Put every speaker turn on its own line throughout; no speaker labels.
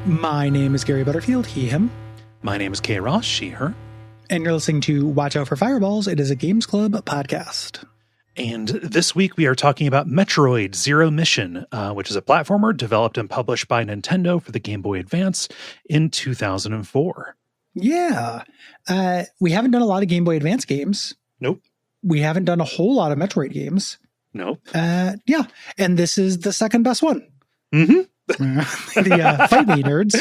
My name is Gary Butterfield, he, him.
My name is Kay Ross, she, her.
And you're listening to Watch Out for Fireballs. It is a Games Club podcast.
And this week we are talking about Metroid Zero Mission, which is a platformer developed and published by Nintendo for the Game Boy Advance in 2004.
Yeah. We haven't done a lot of Game Boy Advance games.
Nope.
We haven't done a whole lot of Metroid games.
Nope.
Yeah. And this is the second best one.
Mm-hmm.
The Fight Me Nerds.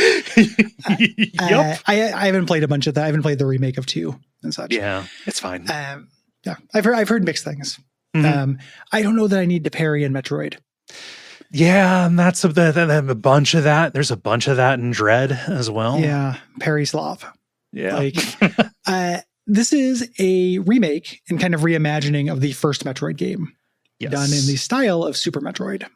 Yep.
I haven't played a bunch of that. I haven't played the remake of 2 and such.
Yeah, it's fine.
Yeah. I've heard mixed things. Mm-hmm. I don't know that I need to parry in Metroid.
Yeah, and that's a bunch of that. There's a bunch of that in Dread as well.
Yeah, parry slop.
Yeah.
Like, this is a remake and kind of reimagining of the first Metroid game.
Yes.
Done in the style of Super Metroid.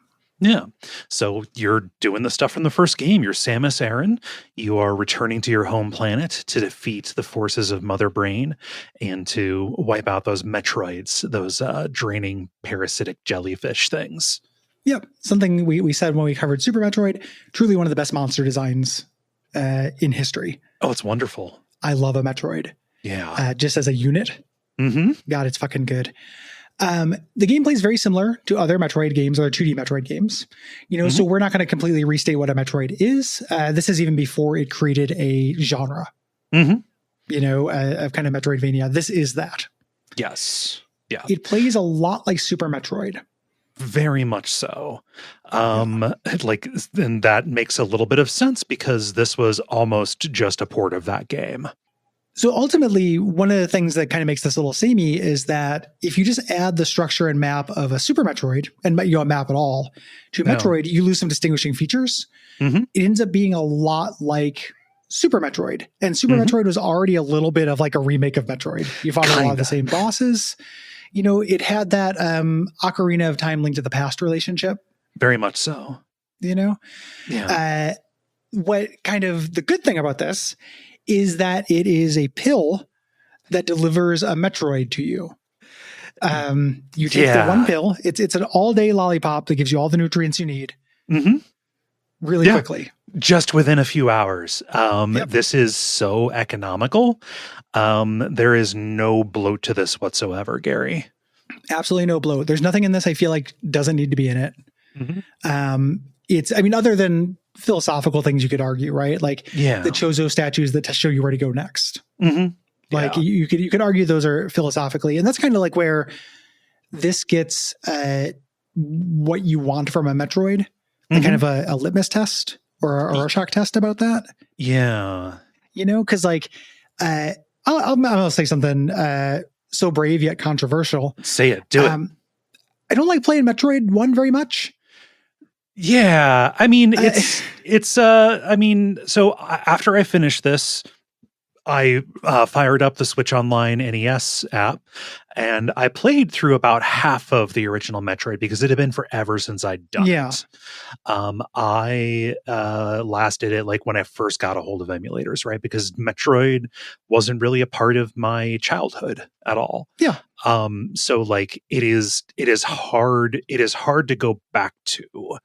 Yeah. So you're doing the stuff from the first game. You're Samus Aran. You are returning to your home planet to defeat the forces of Mother Brain and to wipe out those Metroids, those draining parasitic jellyfish things.
Yep. Something we said when we covered Super Metroid, truly one of the best monster designs in history.
Oh, it's wonderful.
I love a Metroid.
Yeah.
Just as a unit.
Mm-hmm.
God, it's fucking good. The gameplay is very similar to other Metroid games or 2D Metroid games, so we're not going to completely restate what a Metroid is. This is even before it created a genre, of kind of Metroidvania. This is that.
Yes. Yeah.
It plays a lot like Super Metroid.
Very much so. And that makes a little bit of sense because this was almost just a port of that game.
So ultimately, one of the things that kind of makes this a little samey is that if you just add the structure and map of a Super Metroid, and you don't map at all, to Metroid, you lose some distinguishing features. Mm-hmm. It ends up being a lot like Super Metroid. And Super Metroid was already a little bit of like a remake of Metroid. You fought a lot of the same bosses. It had that Ocarina of Time Link to the Past relationship.
Very much so.
Yeah. What kind of the good thing about this is that it is a pill that delivers a Metroid to you. You take the one pill. It's an all-day lollipop that gives you all the nutrients you need really quickly.
Just within a few hours. This is so economical. There is no bloat to this whatsoever, Gary.
Absolutely no bloat. There's nothing in this I feel like doesn't need to be in it. Mm-hmm. Other than philosophical things you could argue, right? Like the Chozo statues that show you where to go next. Mm-hmm. Like you could argue those are philosophically, and that's kind of like where this gets what you want from a Metroid, like kind of a litmus test or a Rorschach test about that.
Yeah.
Because I'll say something so brave yet controversial.
Say it. Do it.
I don't like playing Metroid 1 very much.
Yeah, so after I finished this, I fired up the Switch Online NES app, and I played through about half of the original Metroid because it had been forever since I'd done it. I last did it like when I first got a hold of emulators, right? Because Metroid wasn't really a part of my childhood at all.
Yeah.
So like it is hard to go back to.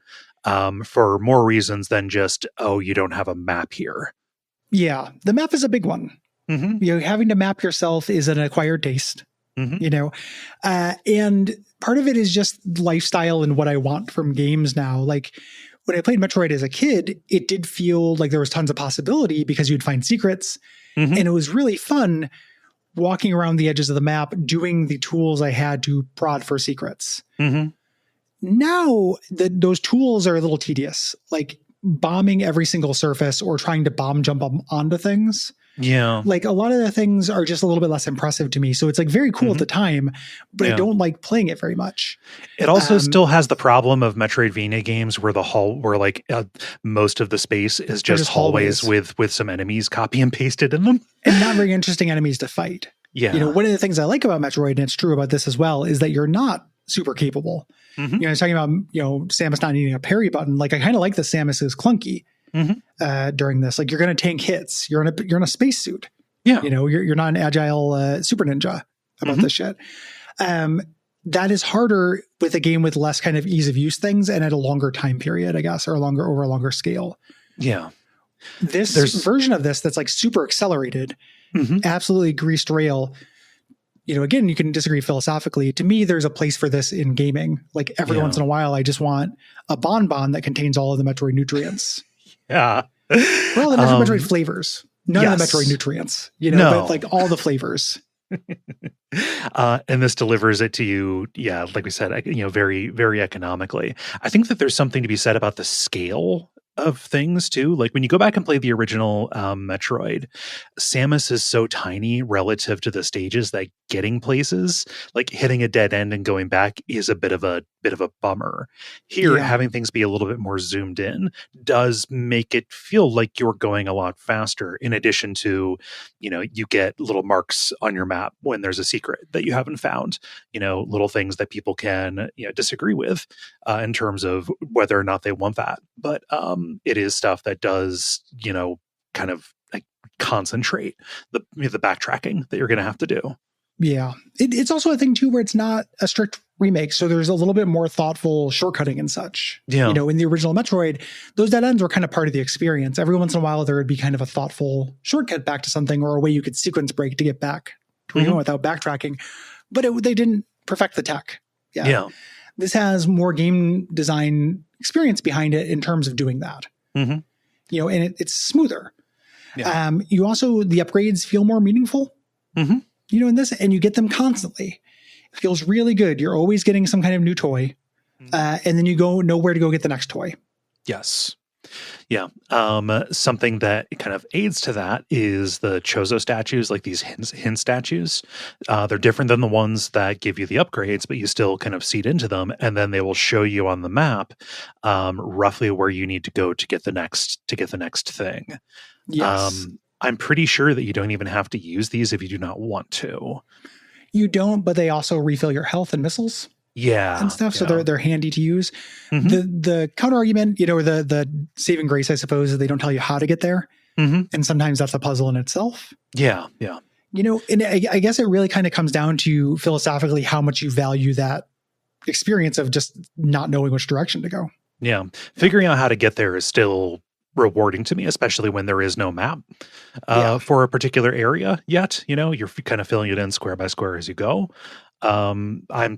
for more reasons than just, oh, you don't have a map here.
Yeah, the map is a big one.
Mm-hmm.
You know, having to map yourself is an acquired taste.
Mm-hmm.
You know, and part of it is just lifestyle and what I want from games now. Like when I played Metroid as a kid, it did feel like there was tons of possibility because you'd find secrets,
Mm-hmm.
and it was really fun walking around the edges of the map, doing the tools I had to prod for secrets.
Mm-hmm.
Now those tools are a little tedious, like bombing every single surface or trying to bomb jump onto things.
Yeah.
Like a lot of the things are just a little bit less impressive to me. So it's like very cool at the time, but I don't like playing it very much.
It also still has the problem of Metroidvania games where most of the space is just hallways with some enemies copy and pasted in them.
And not very interesting enemies to fight.
Yeah.
You know, one of the things I like about Metroid, and it's true about this as well, is that you're not super capable.
Mm-hmm.
You know, I was talking about, you know, Samus not needing a parry button. Like I kind of like that Samus is clunky. During this, like you're going to tank hits. You're in a spacesuit.
Yeah,
you know, you're not an agile super ninja about this shit. That is harder with a game with less kind of ease of use things and at a longer time period, I guess, or over a longer scale.
Yeah,
there's version of this that's like super accelerated, absolutely greased rail. You know, again, you can disagree philosophically. To me, there's a place for this in gaming. Like every once in a while, I just want a bonbon that contains all of the Metroid nutrients.
Yeah.
Well, the Metroid flavors. None of the Metroid nutrients, you know, but like all the flavors.
And this delivers it to you, yeah, like we said, you know, very, very economically. I think that there's something to be said about the scale of things too. Like when you go back and play the original Metroid, Samus is so tiny relative to the stages that getting places, like hitting a dead end and going back, is a bit of a bummer. Here, having things be a little bit more zoomed in does make it feel like you're going a lot faster. In addition to, you know, you get little marks on your map when there's a secret that you haven't found. You know, little things that people can, you know, disagree with in terms of whether or not they want that. But it is stuff that does, you know, kind of like concentrate the backtracking that you're going to have to do.
Yeah. It's also a thing too, where it's not a strict remake. So there's a little bit more thoughtful shortcutting and such. Yeah. You know, in the original Metroid, those dead ends were kind of part of the experience. Every once in a while, there would be kind of a thoughtful shortcut back to something or a way you could sequence break to get back to where you went without backtracking. But they didn't perfect the tech. Yeah. This has more game design experience behind it in terms of doing that. You know, and it's smoother. Yeah. You also, the upgrades feel more meaningful. You know, in this, and you get them constantly. It feels really good. You're always getting some kind of new toy. And then you know where to go get the next toy.
Yes. Yeah. Something that kind of aids to that is the Chozo statues, like these hint statues. They're different than the ones that give you the upgrades, but you still kind of seed into them. And then they will show you on the map roughly where you need to go to get the next thing.
Yes.
I'm pretty sure that you don't even have to use these if you do not want to.
You don't, but they also refill your health and missiles.
Yeah.
And stuff. So they're handy to use. The counter argument, you know, or the saving grace, I suppose, is they don't tell you how to get there. And sometimes that's a puzzle in itself.
Yeah. Yeah.
You know, and I guess it really kind of comes down to philosophically how much you value that experience of just not knowing which direction to go.
Yeah. Figuring out how to get there is still rewarding to me, especially when there is no map for a particular area yet. You know, you're kind of filling it in square by square as you go. I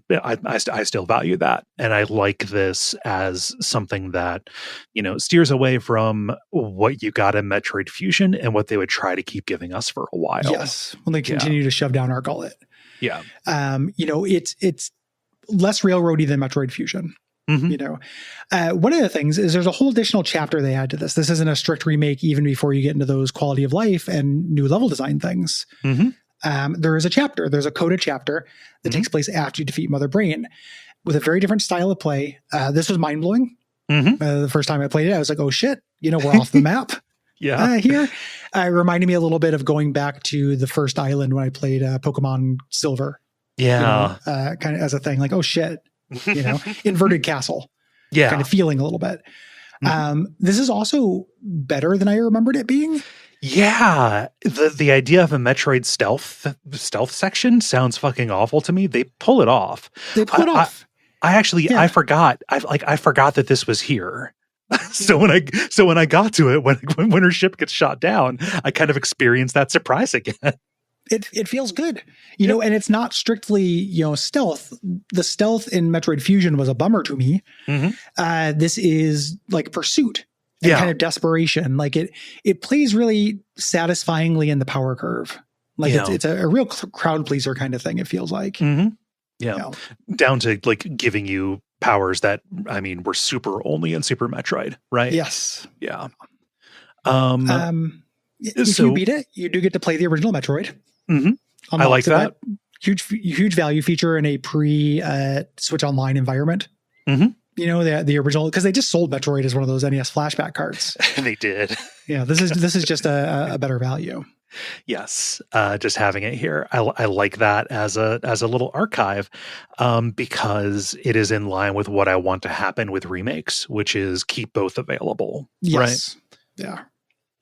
still value that, and I like this as something that, you know, steers away from what you got in Metroid Fusion and what they would try to keep giving us for a while.
Yes, when they continue to shove down our gullet.
Yeah,
you know, it's less railroady than Metroid Fusion. You know, one of the things is there's a whole additional chapter they add to this. This isn't a strict remake even before you get into those quality of life and new level design things. There is a chapter. There's a coded chapter that takes place after you defeat Mother Brain with a very different style of play. This was mind-blowing. The first time I played it, I was like, oh shit, you know, we're off the map. Here. It reminded me a little bit of going back to the first island when I played Pokemon Silver.
Yeah.
You know, kind of as a thing, like, oh shit. You know, inverted castle.
Kind
of feeling a little bit. This is also better than I remembered it being.
Yeah, the idea of a Metroid stealth section sounds fucking awful to me. They pull it off.
I forgot.
I forgot that this was here. So when I got to it, when her ship gets shot down, I kind of experienced that surprise again.
It feels good, and it's not strictly, stealth. The stealth in Metroid Fusion was a bummer to me. This is like pursuit and kind of desperation. Like it plays really satisfyingly in the power curve. Like it's a real crowd pleaser kind of thing. It feels like,
down to like giving you powers that, were super only in Super Metroid, right?
Yes.
Yeah.
If you beat it, you do get to play the original Metroid.
I like that.
Huge value feature in a pre-Switch Online environment. The original, because they just sold Metroid as one of those NES flashback cards.
They did.
Yeah, this is just a better value.
Yes, just having it here, I like that as a little archive, because it is in line with what I want to happen with remakes, which is keep both available.
Yes. Right? Yeah,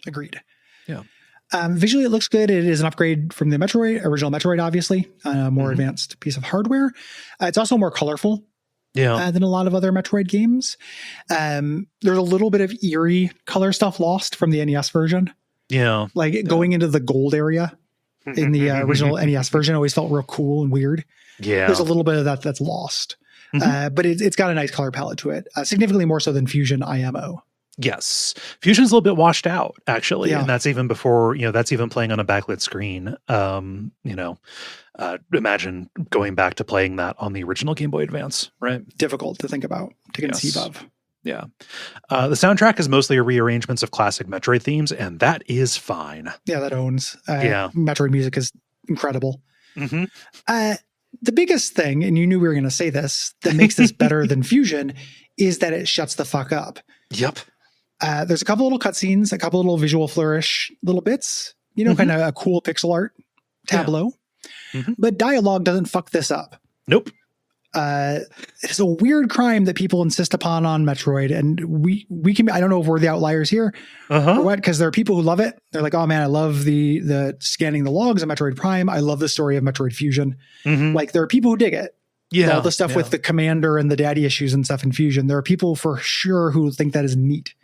agreed. Yeah. Visually, it looks good. It is an upgrade from the original Metroid, obviously, more advanced piece of hardware. It's also more colorful than a lot of other Metroid games. There's a little bit of eerie color stuff lost from the NES version. Yeah. Like going into the gold area in the original NES version always felt real cool and weird. Yeah. There's a little bit of that that's lost. But it's got a nice color palette to it, significantly more so than Fusion IMO.
Yes. Fusion's a little bit washed out, actually. Yeah. And that's even before, that's even playing on a backlit screen. Imagine going back to playing that on the original Game Boy Advance, right?
Difficult to think about, to conceive of.
Yeah. The soundtrack is mostly rearrangements of classic Metroid themes, and that is fine.
Yeah, that owns. Metroid music is incredible. The biggest thing, and you knew we were going to say this, that makes this better than Fusion is that it shuts the fuck up.
Yep.
There's a couple little cutscenes, a couple little visual flourish little bits, kind of a cool pixel art tableau. But dialogue doesn't fuck this up.
Nope.
It's a weird crime that people insist upon on Metroid, and we can. I don't know if we're the outliers here or what, because there are people who love it. They're like, "Oh man, I love the scanning the logs of Metroid Prime. I love the story of Metroid Fusion." Like there are people who dig it. Yeah, all the stuff with the commander and the daddy issues and stuff in Fusion. There are people for sure who think that is neat.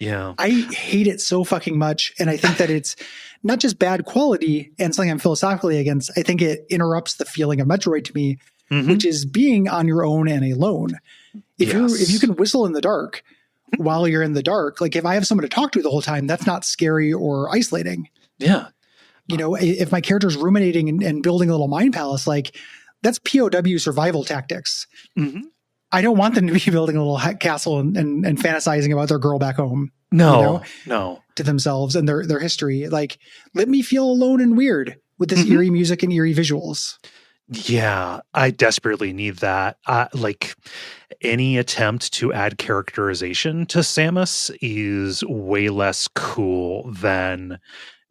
Yeah,
I hate it so fucking much, and I think that it's not just bad quality and something I'm philosophically against. I think it interrupts the feeling of Metroid to me. Which is being on your own and alone. If you can whistle in the dark while you're in the dark, like if I have someone to talk to the whole time, that's not scary or isolating.
Yeah.
If my character's ruminating and building a little mind palace, like that's POW survival tactics. I don't want them to be building a little castle and fantasizing about their girl back home.
No.
To themselves and their history. Like, let me feel alone and weird with this eerie music and eerie visuals.
Yeah, I desperately need that. Like any attempt to add characterization to Samus is way less cool than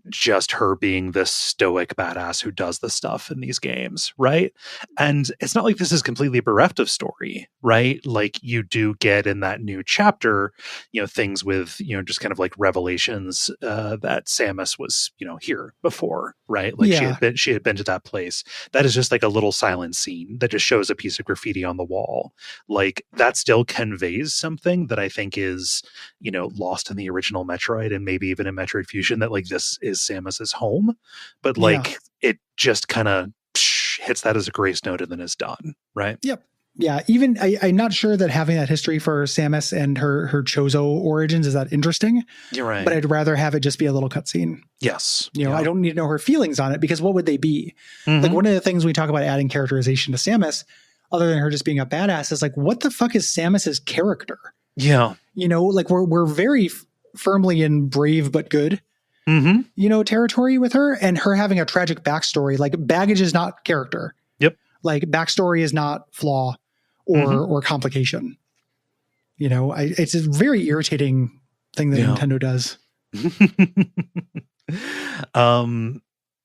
just her being this stoic badass who does the stuff in these games, right? And it's not like this is completely bereft of story, right? Like you do get in that new chapter, things with, just kind of like revelations that Samus was, here before, right? Like she had been to that place. That is just like a little silent scene that just shows a piece of graffiti on the wall. Like that still conveys something that I think is, lost in the original Metroid and maybe even in Metroid Fusion, that like this is Samus's home, but like it just kind of hits that as a grace note and then is done, right?
Yep. Yeah. Even I'm not sure that having that history for Samus and her Chozo origins is that interesting.
You're right.
But I'd rather have it just be a little cutscene.
Yes.
I don't need to know her feelings on it, because what would they be? Like one of the things we talk about adding characterization to Samus, other than her just being a badass, is like, what the fuck is Samus's character?
Yeah.
Like we're very firmly in brave but good. Territory with her, and her having a tragic backstory. Like baggage is not character.
Yep. Like
backstory is not flaw or complication. It's a very irritating thing that Nintendo does.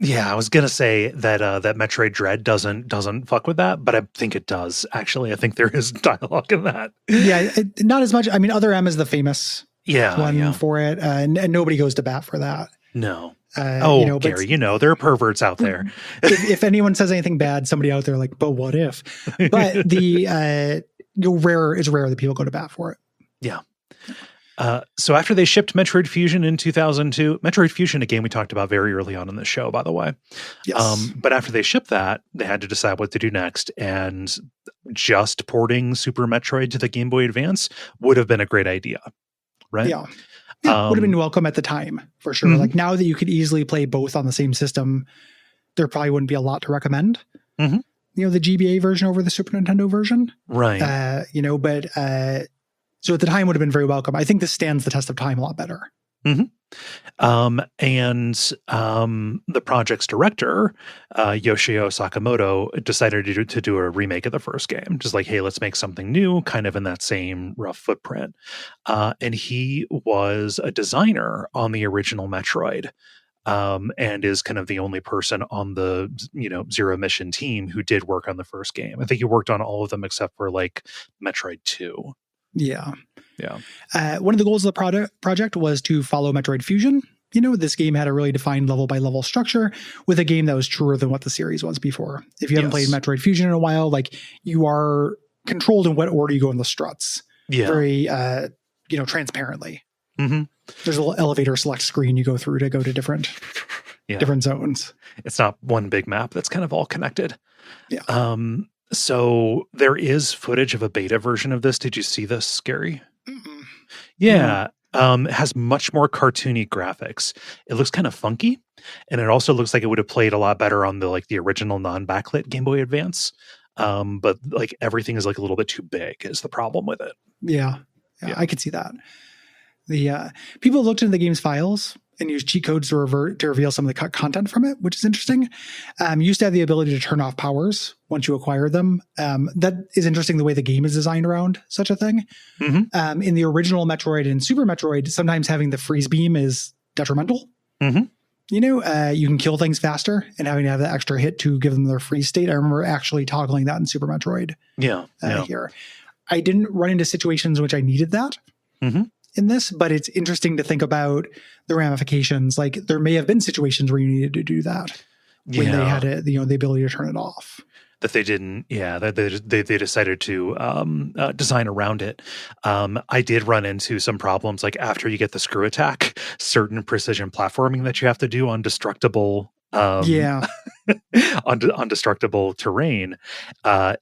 Yeah, I was gonna say that that Metroid Dread doesn't fuck with that, but I think it does. Actually, I think there is dialogue in that.
Yeah, not as much. I mean, Other M is the famous one for it, and nobody goes to bat for that.
No. Gary, there are perverts out there.
if anyone says anything bad, somebody out there like, but what if? But it's rare that people go to bat for it.
Yeah. So after they shipped Metroid Fusion in 2002, Metroid Fusion, a game we talked about very early on in the show, by the way.
Yes.
But after they shipped that, they had to decide what to do next. And just porting Super Metroid to the Game Boy Advance would have been a great idea, right?
Yeah. Yeah, would have been welcome at the time, for sure. Like now that you could easily play both on the same system, there probably wouldn't be a lot to recommend. The GBA version over the Super Nintendo version.
Right.
But so at the time would have been very welcome. I think this stands the test of time a lot better.
The project's director, Yoshio Sakamoto, decided to do a remake of the first game. Just like, hey, let's make something new, kind of in that same rough footprint. And he was a designer on the original Metroid. And is kind of the only person on the Zero Mission team who did work on the first game. I think he worked on all of them except for like Metroid 2.
Yeah.
One
of the goals of the project was to follow Metroid Fusion. This game had a really defined level by level structure with a game that was truer than what the series was before. If you haven't played Metroid Fusion in a while, like you are controlled in what order you go in the struts. Yeah. Very, transparently. There's a little elevator select screen you go through to go to different zones.
It's not one big map that's kind of all connected.
Yeah.
So there is footage of a beta version of this. Did you see this, Scary?
Mm-mm.
Yeah. It has much more cartoony graphics. It looks kind of funky, and it also looks like it would have played a lot better on the original non-backlit Game Boy Advance. But like everything is like a little bit too big is the problem with it.
Yeah. I could see that. The people looked into the game's files and used cheat codes to reveal some of the cut content from it, which is interesting. You used to have the ability to turn off powers once you acquire them. That is interesting, the way the game is designed around such a thing. In the original Metroid and Super Metroid, sometimes having the freeze beam is detrimental. You can kill things faster and having to have that extra hit to give them their freeze state. I remember actually toggling that in Super Metroid. Here. I didn't run into situations in which I needed that. In this, but it's interesting to think about the ramifications. Like there may have been situations where you needed to do that when they had the ability to turn it off.
That they didn't, that they decided to design around it. I did run into some problems, like after you get the screw attack, certain precision platforming that you have to do on destructible on destructible terrain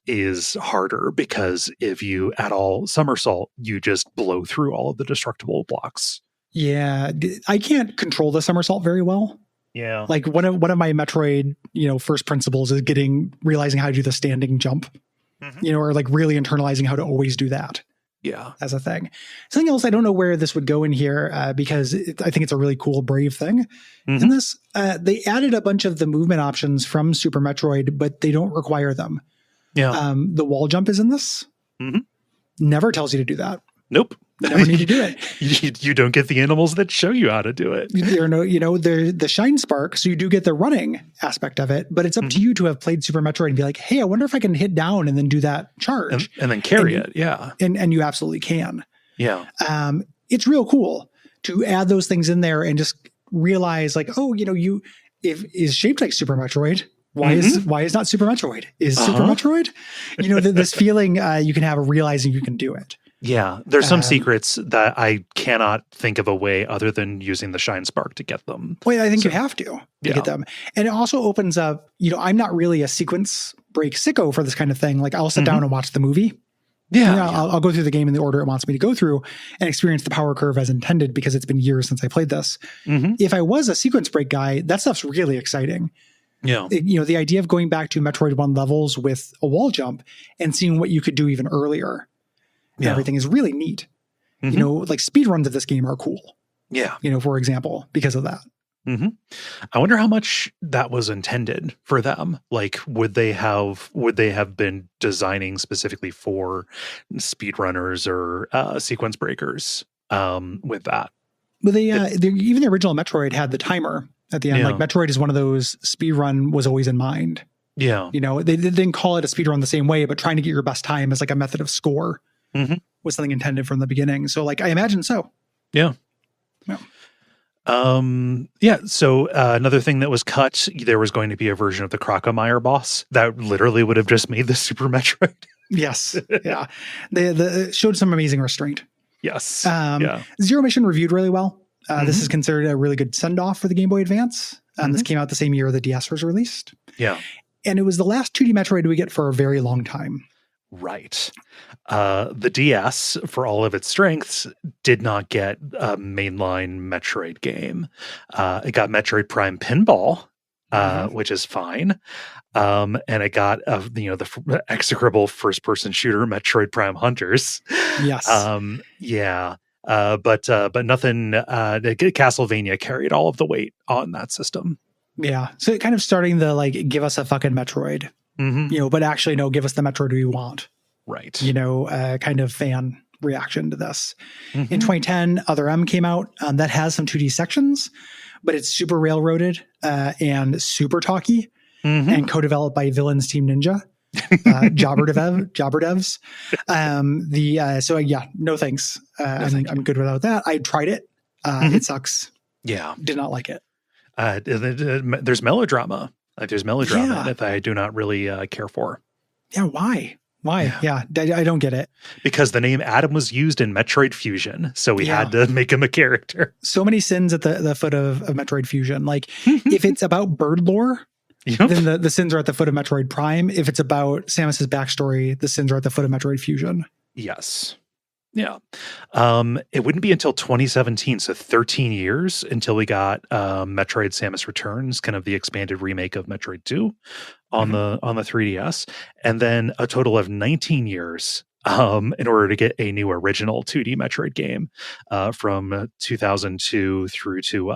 is harder, because if you at all somersault, you just blow through all of the destructible blocks.
I can't control the somersault very well. Like one of my Metroid first principles is realizing how to do the standing jump, or like really internalizing how to always do that as a thing. Something else, I don't know where this would go in here because I think it's a really cool, brave thing in this. They added a bunch of the movement options from Super Metroid, but they don't require them. The wall jump is in this. Never tells you to do that.
Nope.
Never need to do it.
You don't get the animals that show you how to do it.
They're the shine spark, so you do get the running aspect of it, but it's up to you to have played Super Metroid and be like, hey, I wonder if I can hit down and then do that charge.
And then carry it,
And you absolutely can.
It's
real cool to add those things in there and just realize like, if is shaped like Super Metroid, why is not Super Metroid? Is Super Metroid? This feeling you can have of realizing you can do it.
There's some secrets that I cannot think of a way other than using the shine spark to get them.
Well, I think you have to get them. And it also opens up, I'm not really a sequence break sicko for this kind of thing. Like I'll sit down and watch the movie. I'll go through the game in the order it wants me to go through and experience the power curve as intended, because it's been years since I played this. If I was a sequence break guy, that stuff's really exciting. The idea of going back to Metroid 1 levels with a wall jump and seeing what you could do even earlier. Everything is really neat. Like speed runs of this game are cool. For example, because of that.
I wonder how much that was intended for them. Like, would they have been designing specifically for speedrunners or sequence breakers with that?
Well, even the original Metroid had the timer at the end. Like Metroid is one of those, speedrun was always in mind. They didn't call it a speedrun the same way, but trying to get your best time as like a method of score. Was something intended from the beginning. So like, I imagine so.
So another thing that was cut, there was going to be a version of the Crocomire boss that literally would have just made the Super Metroid.
Yes. They showed some amazing restraint.
Yes.
Zero Mission reviewed really well. This is considered a really good send-off for the Game Boy Advance. This came out the same year the DS was released.
Yeah.
And it was the last 2D Metroid we get for a very long time.
Right. The DS, for all of its strengths, did not get a mainline Metroid game. It got Metroid Prime Pinball, which is fine. And it got the execrable first-person shooter Metroid Prime Hunters.
Yes.
But nothing. Castlevania carried all of the weight on that system.
Yeah. So it kind of starting the give us a fucking Metroid, but actually no, give us the Metroid we want.
Right.
Kind of fan reaction to this. In 2010, Other M came out. That has some 2D sections, but it's super railroaded and super talky and co-developed by Villains Team Ninja. Jobber devs. No thanks. I'm good without that. I tried it. It sucks.
Yeah.
Did not like it.
There's melodrama. There's melodrama that I do not really care for.
Yeah. Why? Yeah. I don't get it.
Because the name Adam was used in Metroid Fusion, so we had to make him a character.
So many sins at the foot of Metroid Fusion. If it's about bird lore, then the sins are at the foot of Metroid Prime. If it's about Samus's backstory, the sins are at the foot of Metroid Fusion.
Yes. Yeah. It wouldn't be until 2017, so 13 years, until we got Metroid Samus Returns, kind of the expanded remake of Metroid 2 on the 3DS, and then a total of 19 years in order to get a new original 2D Metroid game from 2002 through to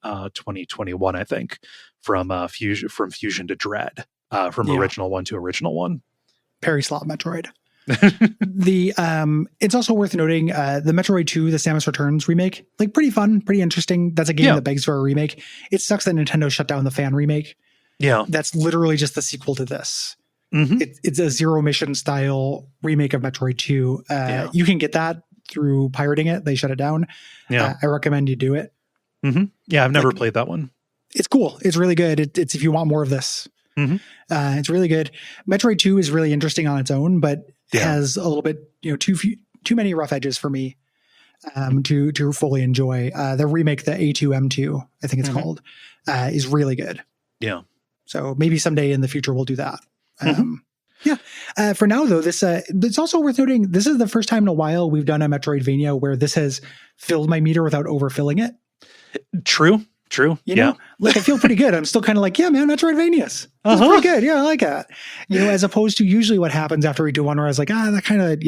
2021, I think, from Fusion to Dread, from original one to original one.
Parry slot Metroid. It's also worth noting the Metroid 2, the Samus Returns remake, pretty fun, pretty interesting. That's a game that begs for a remake. It sucks that Nintendo shut down the fan remake. Yeah, that's literally just the sequel to this. It's a Zero Mission style remake of Metroid 2. You can get that through pirating it. They shut it down. I recommend you do it.
Yeah, I've never played that one.
It's cool. It's really good. It's if you want more of this. It's really good. Metroid 2 is really interesting on its own, but has a little bit, too many rough edges for me to fully enjoy. The remake, the A2M2, I think it's called, is really good.
Yeah.
So maybe someday in the future we'll do that. For now though, it's also worth noting, this is the first time in a while we've done a Metroidvania where this has filled my meter without overfilling it.
True.
You know, I feel pretty good. I'm still kind of Metroidvanias. It's pretty good. Yeah, I like that. As opposed to usually what happens after we do one where I was that kind of,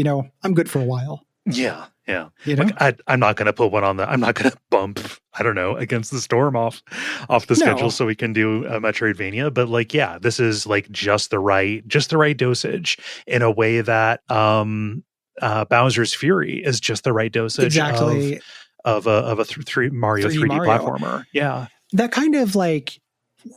I'm good for a while.
Yeah. I'm not going to put one on I'm not going to bump, Against the Storm off the schedule so we can do a Metroidvania. But this is just the right dosage in a way that Bowser's Fury is just the right dosage.
Exactly.
Of a Mario 3D platformer. Yeah.
That kind of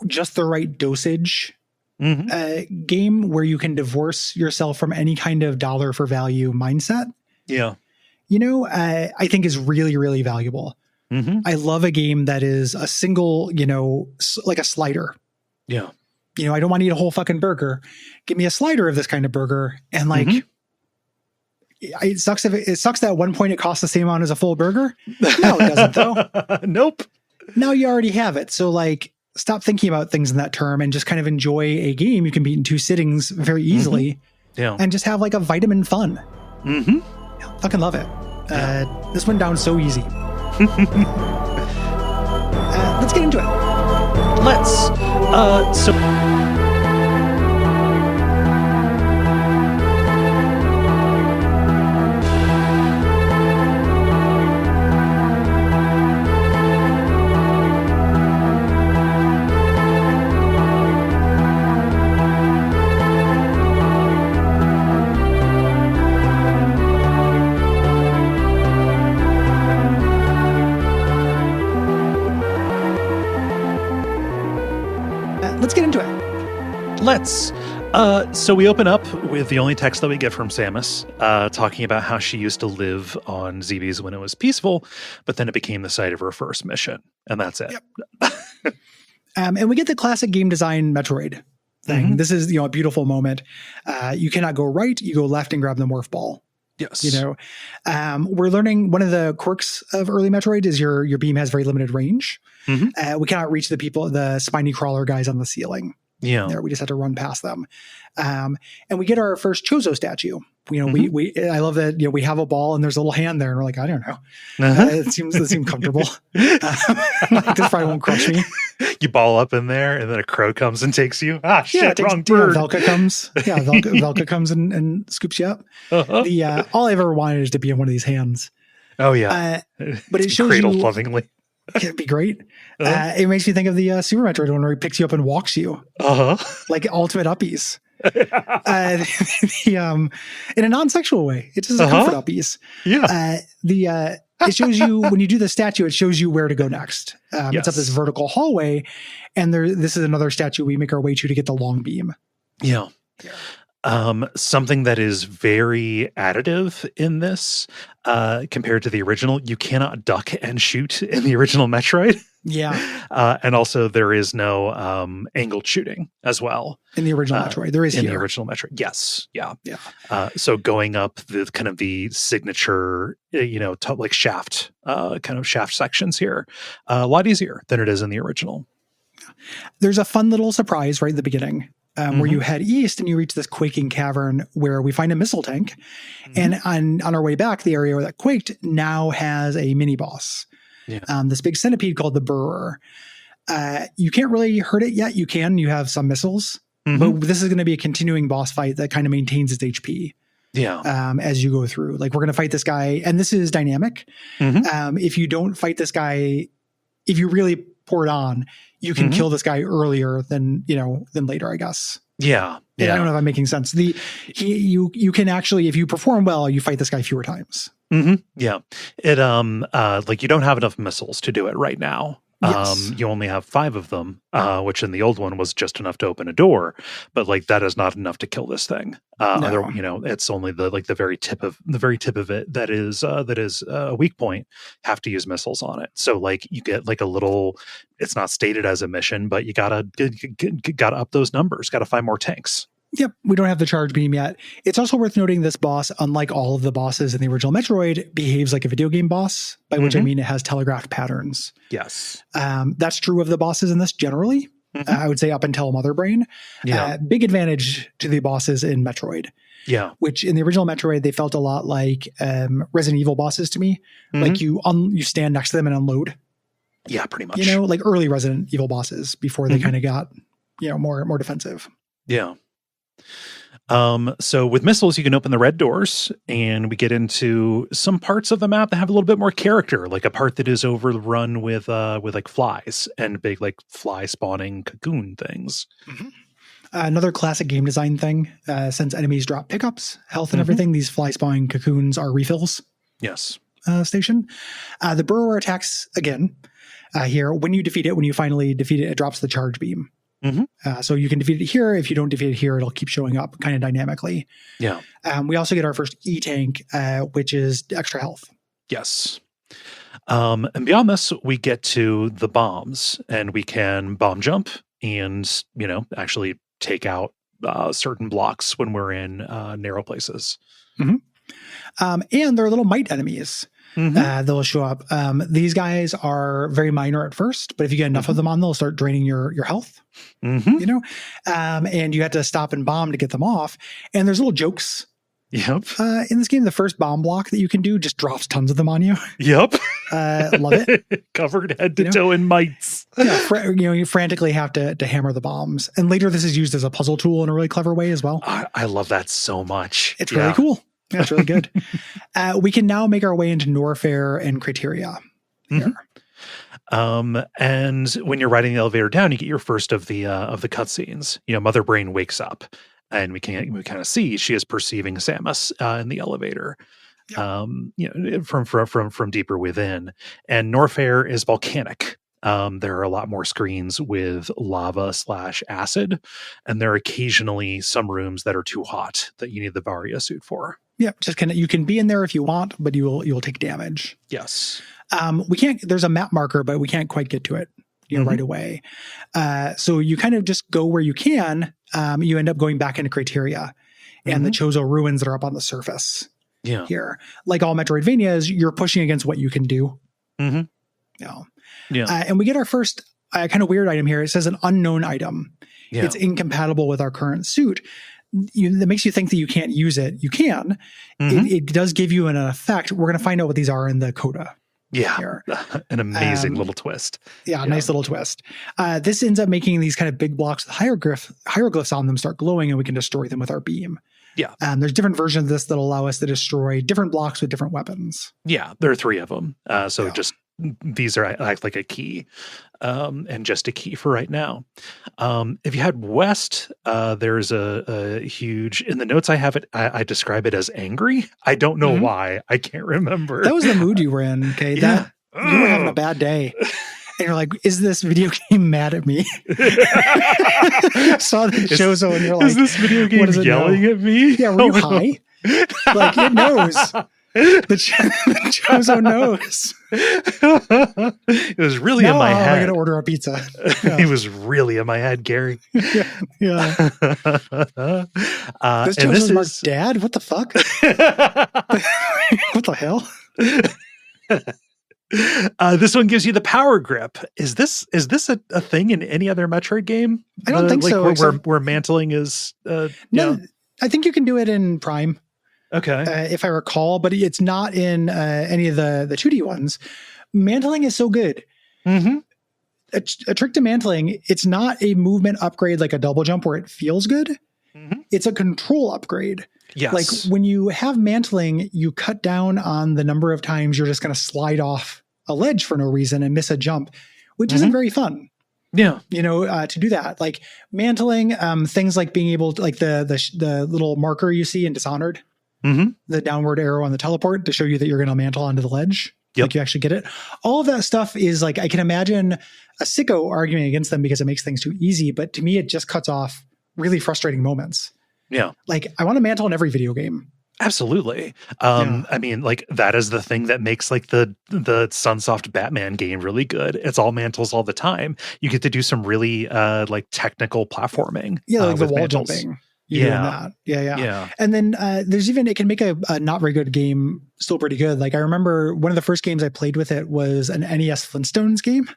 just the right dosage game where you can divorce yourself from any kind of dollar for value mindset.
Yeah.
I think is really, really valuable. I love a game that is a single, like a slider.
Yeah.
I don't want to eat a whole fucking burger. Give me a slider of this kind of burger. And it sucks that at one point it costs the same amount as a full burger. No, it doesn't though.
Nope.
Now you already have it. So stop thinking about things in that term and just kind of enjoy a game you can beat in 2 sittings very easily.
Yeah.
And just have a vitamin fun. Yeah, fucking love it. This went down so easy. Let's get into it.
Let's.
Let's get into it.
Let's. So we open up with the only text that we get from Samus, talking about how she used to live on Zebes when it was peaceful, but then it became the site of her first mission, and that's it.
Yep. And we get the classic game design Metroid thing. This is a beautiful moment. You cannot go right; you go left and grab the morph ball.
Yes.
We're learning one of the quirks of early Metroid is your beam has very limited range.
Mm-hmm.
We cannot reach the spiny crawler guys on the ceiling.
Yeah.
There, we just had to run past them. And we get our first Chozo statue. I love that, we have a ball and there's a little hand there and we're like, I don't know. It seems comfortable. Like, this probably won't crush me.
You ball up in there and then a crow comes and takes you. Shit, wrong bird.
Velka comes. Yeah, Velka comes and scoops you up. All I ever wanted is to be in one of these hands.
Oh yeah.
But it shows
cradled
you
lovingly.
It'd be great. It makes me think of the Super Metroid one where he picks you up and walks you. Like ultimate uppies. In a non-sexual way. It just is a comfort uppies.
Yeah.
It shows you, when you do the statue, it shows you where to go next. It's up this vertical hallway, and this is another statue we make our way to get the long beam.
Yeah. Something that is very additive in this, compared to the original, you cannot duck and shoot in the original Metroid.
Yeah.
And also there is no angled shooting as well.
In the original Metroid. There is
in
here.
the original Metroid. Yes. Yeah.
Yeah.
So going up the kind of the signature, like shaft, kind of shaft sections here, a lot easier than it is in the original.
There's a fun little surprise right at the beginning. Where you head east and you reach this quaking cavern where we find a missile tank. And on our way back, the area that quaked now has a mini boss. Yeah. This big centipede called the Burrower. You can't really hurt it yet. You have some missiles. But this is going to be a continuing boss fight that kind of maintains its HP.
Yeah.
As you go through. Like, we're going to fight this guy, and this is dynamic. If you don't fight this guy, if you really pour it on, you can kill this guy earlier than later, I guess.
Yeah.
I don't know if I'm making sense. You can actually, if you perform well, you fight this guy fewer times.
Yeah. It like, you don't have enough missiles to do it right now.
Yes.
You only have 5 of them, which in the old one was just enough to open a door, but like that is not enough to kill this thing.
No.
It's only the very tip of it that is a weak point. Have to use missiles on it. So like you get like a little. It's not stated as a mission, but you gotta up those numbers. Got to find more tanks.
Yep, we don't have the charge beam yet. It's also worth noting this boss, unlike all of the bosses in the original Metroid, behaves like a video game boss, by which I mean it has telegraphed patterns.
Yes.
That's true of the bosses in this generally. I would say up until Mother Brain.
Yeah.
Big advantage to the bosses in Metroid.
Yeah.
Which in the original Metroid, they felt a lot like Resident Evil bosses to me. Like you stand next to them and unload.
Yeah, pretty much.
Like early Resident Evil bosses before they kind of got, more defensive.
Yeah. So with missiles, you can open the red doors, and we get into some parts of the map that have a little bit more character, like a part that is overrun with like flies and big like fly spawning cocoon things.
Another classic game design thing, since enemies drop pickups, health and everything, these fly spawning cocoons are refills.
Yes.
Station. The Burrower attacks again here. When you finally defeat it, it drops the charge beam. So you can defeat it here. If you don't defeat it here, it'll keep showing up kind of dynamically.
Yeah.
We also get our first E-Tank, which is extra health.
Yes. And beyond this, we get to the bombs, and we can bomb jump and, actually take out certain blocks when we're in narrow places.
And they're little mite enemies. They'll show up. These guys are very minor at first, but if you get enough of them on, they'll start draining your health. And you have to stop and bomb to get them off. And there's little jokes.
Yep.
In this game, the first bomb block that you can do just drops tons of them on you.
Yep.
Love it.
Covered head to toe in mites.
You frantically have to hammer the bombs. And later this is used as a puzzle tool in a really clever way as well.
I love that so much.
It's really cool. That's really good. We can now make our way into Norfair and Criteria.
And when you're riding the elevator down, you get your first of the cutscenes. Mother Brain wakes up, and we kind of see she is perceiving Samus in the elevator. From deeper within, and Norfair is volcanic. There are a lot more screens with lava/acid, and there are occasionally some rooms that are too hot that you need the Varia suit for.
Yeah, you can be in there if you want, but you'll take damage.
Yes.
We can't. There's a map marker, but we can't quite get to it, right away. So you kind of just go where you can. You end up going back into Criteria and the Chozo ruins that are up on the surface.
Yeah.
here. Like all Metroidvanias, you're pushing against what you can do.
Mm-hmm.
You know?
Yeah.
And we get our first kind of weird item here. It says an unknown item.
Yeah.
It's incompatible with our current suit. That makes you think that you can't use it. You can.
Mm-hmm.
It does give you an effect. We're going to find out what these are in the coda.
Yeah.
Here.
An amazing little twist.
Yeah, nice little twist. This ends up making these kind of big blocks with hieroglyphs on them start glowing, and we can destroy them with our beam.
Yeah.
There's different versions of this that allow us to destroy different blocks with different weapons.
Yeah, there are 3 of them. Just these are act like a key, and just a key for right now. If you head west, there's a huge, in the notes I have it, I describe it as angry. I don't know why. I can't remember.
That was the mood you were in. Okay.
Yeah.
You were having a bad day. And you're like, is this video game mad at me? Saw the Chozo and you're like,
is this video game yelling at me?
Yeah, were you high? Like, it knows. The Chozo knows.
It was really in my head.
I'm going to order a pizza. Yeah.
It was really in my head, Gary.
Yeah. This Chozo's marked dad? What the fuck? What the hell?
This one gives you the power grip. Is this a thing in any other Metroid game?
I don't think so.
Where mantling is.
No, I think you can do it in Prime.
Okay,
if I recall, but it's not in any of the 2D ones. Mantling is so good.
Mm-hmm.
A trick to mantling, it's not a movement upgrade like a double jump where it feels good. Mm-hmm. It's a control upgrade.
Yes.
Like when you have mantling, you cut down on the number of times you're just going to slide off a ledge for no reason and miss a jump, which isn't very fun.
Yeah.
To do that, like mantling, things like being able to, like the little marker you see in Dishonored, the downward arrow on the teleport to show you that you're going to mantle onto the ledge. Yep. Like you actually get it. All of that stuff is like, I can imagine a sicko arguing against them because it makes things too easy. But to me, it just cuts off really frustrating moments.
Yeah.
Like I want to mantle in every video game.
Absolutely. I mean, like that is the thing that makes like the Sunsoft Batman game really good. It's all mantles all the time. You get to do some really like technical platforming.
Yeah, like the wall
mantles.
Jumping. Yeah. Yeah. And then there's even, it can make a not very good game still pretty good. Like I remember one of the first games I played with it was an NES Flintstones game.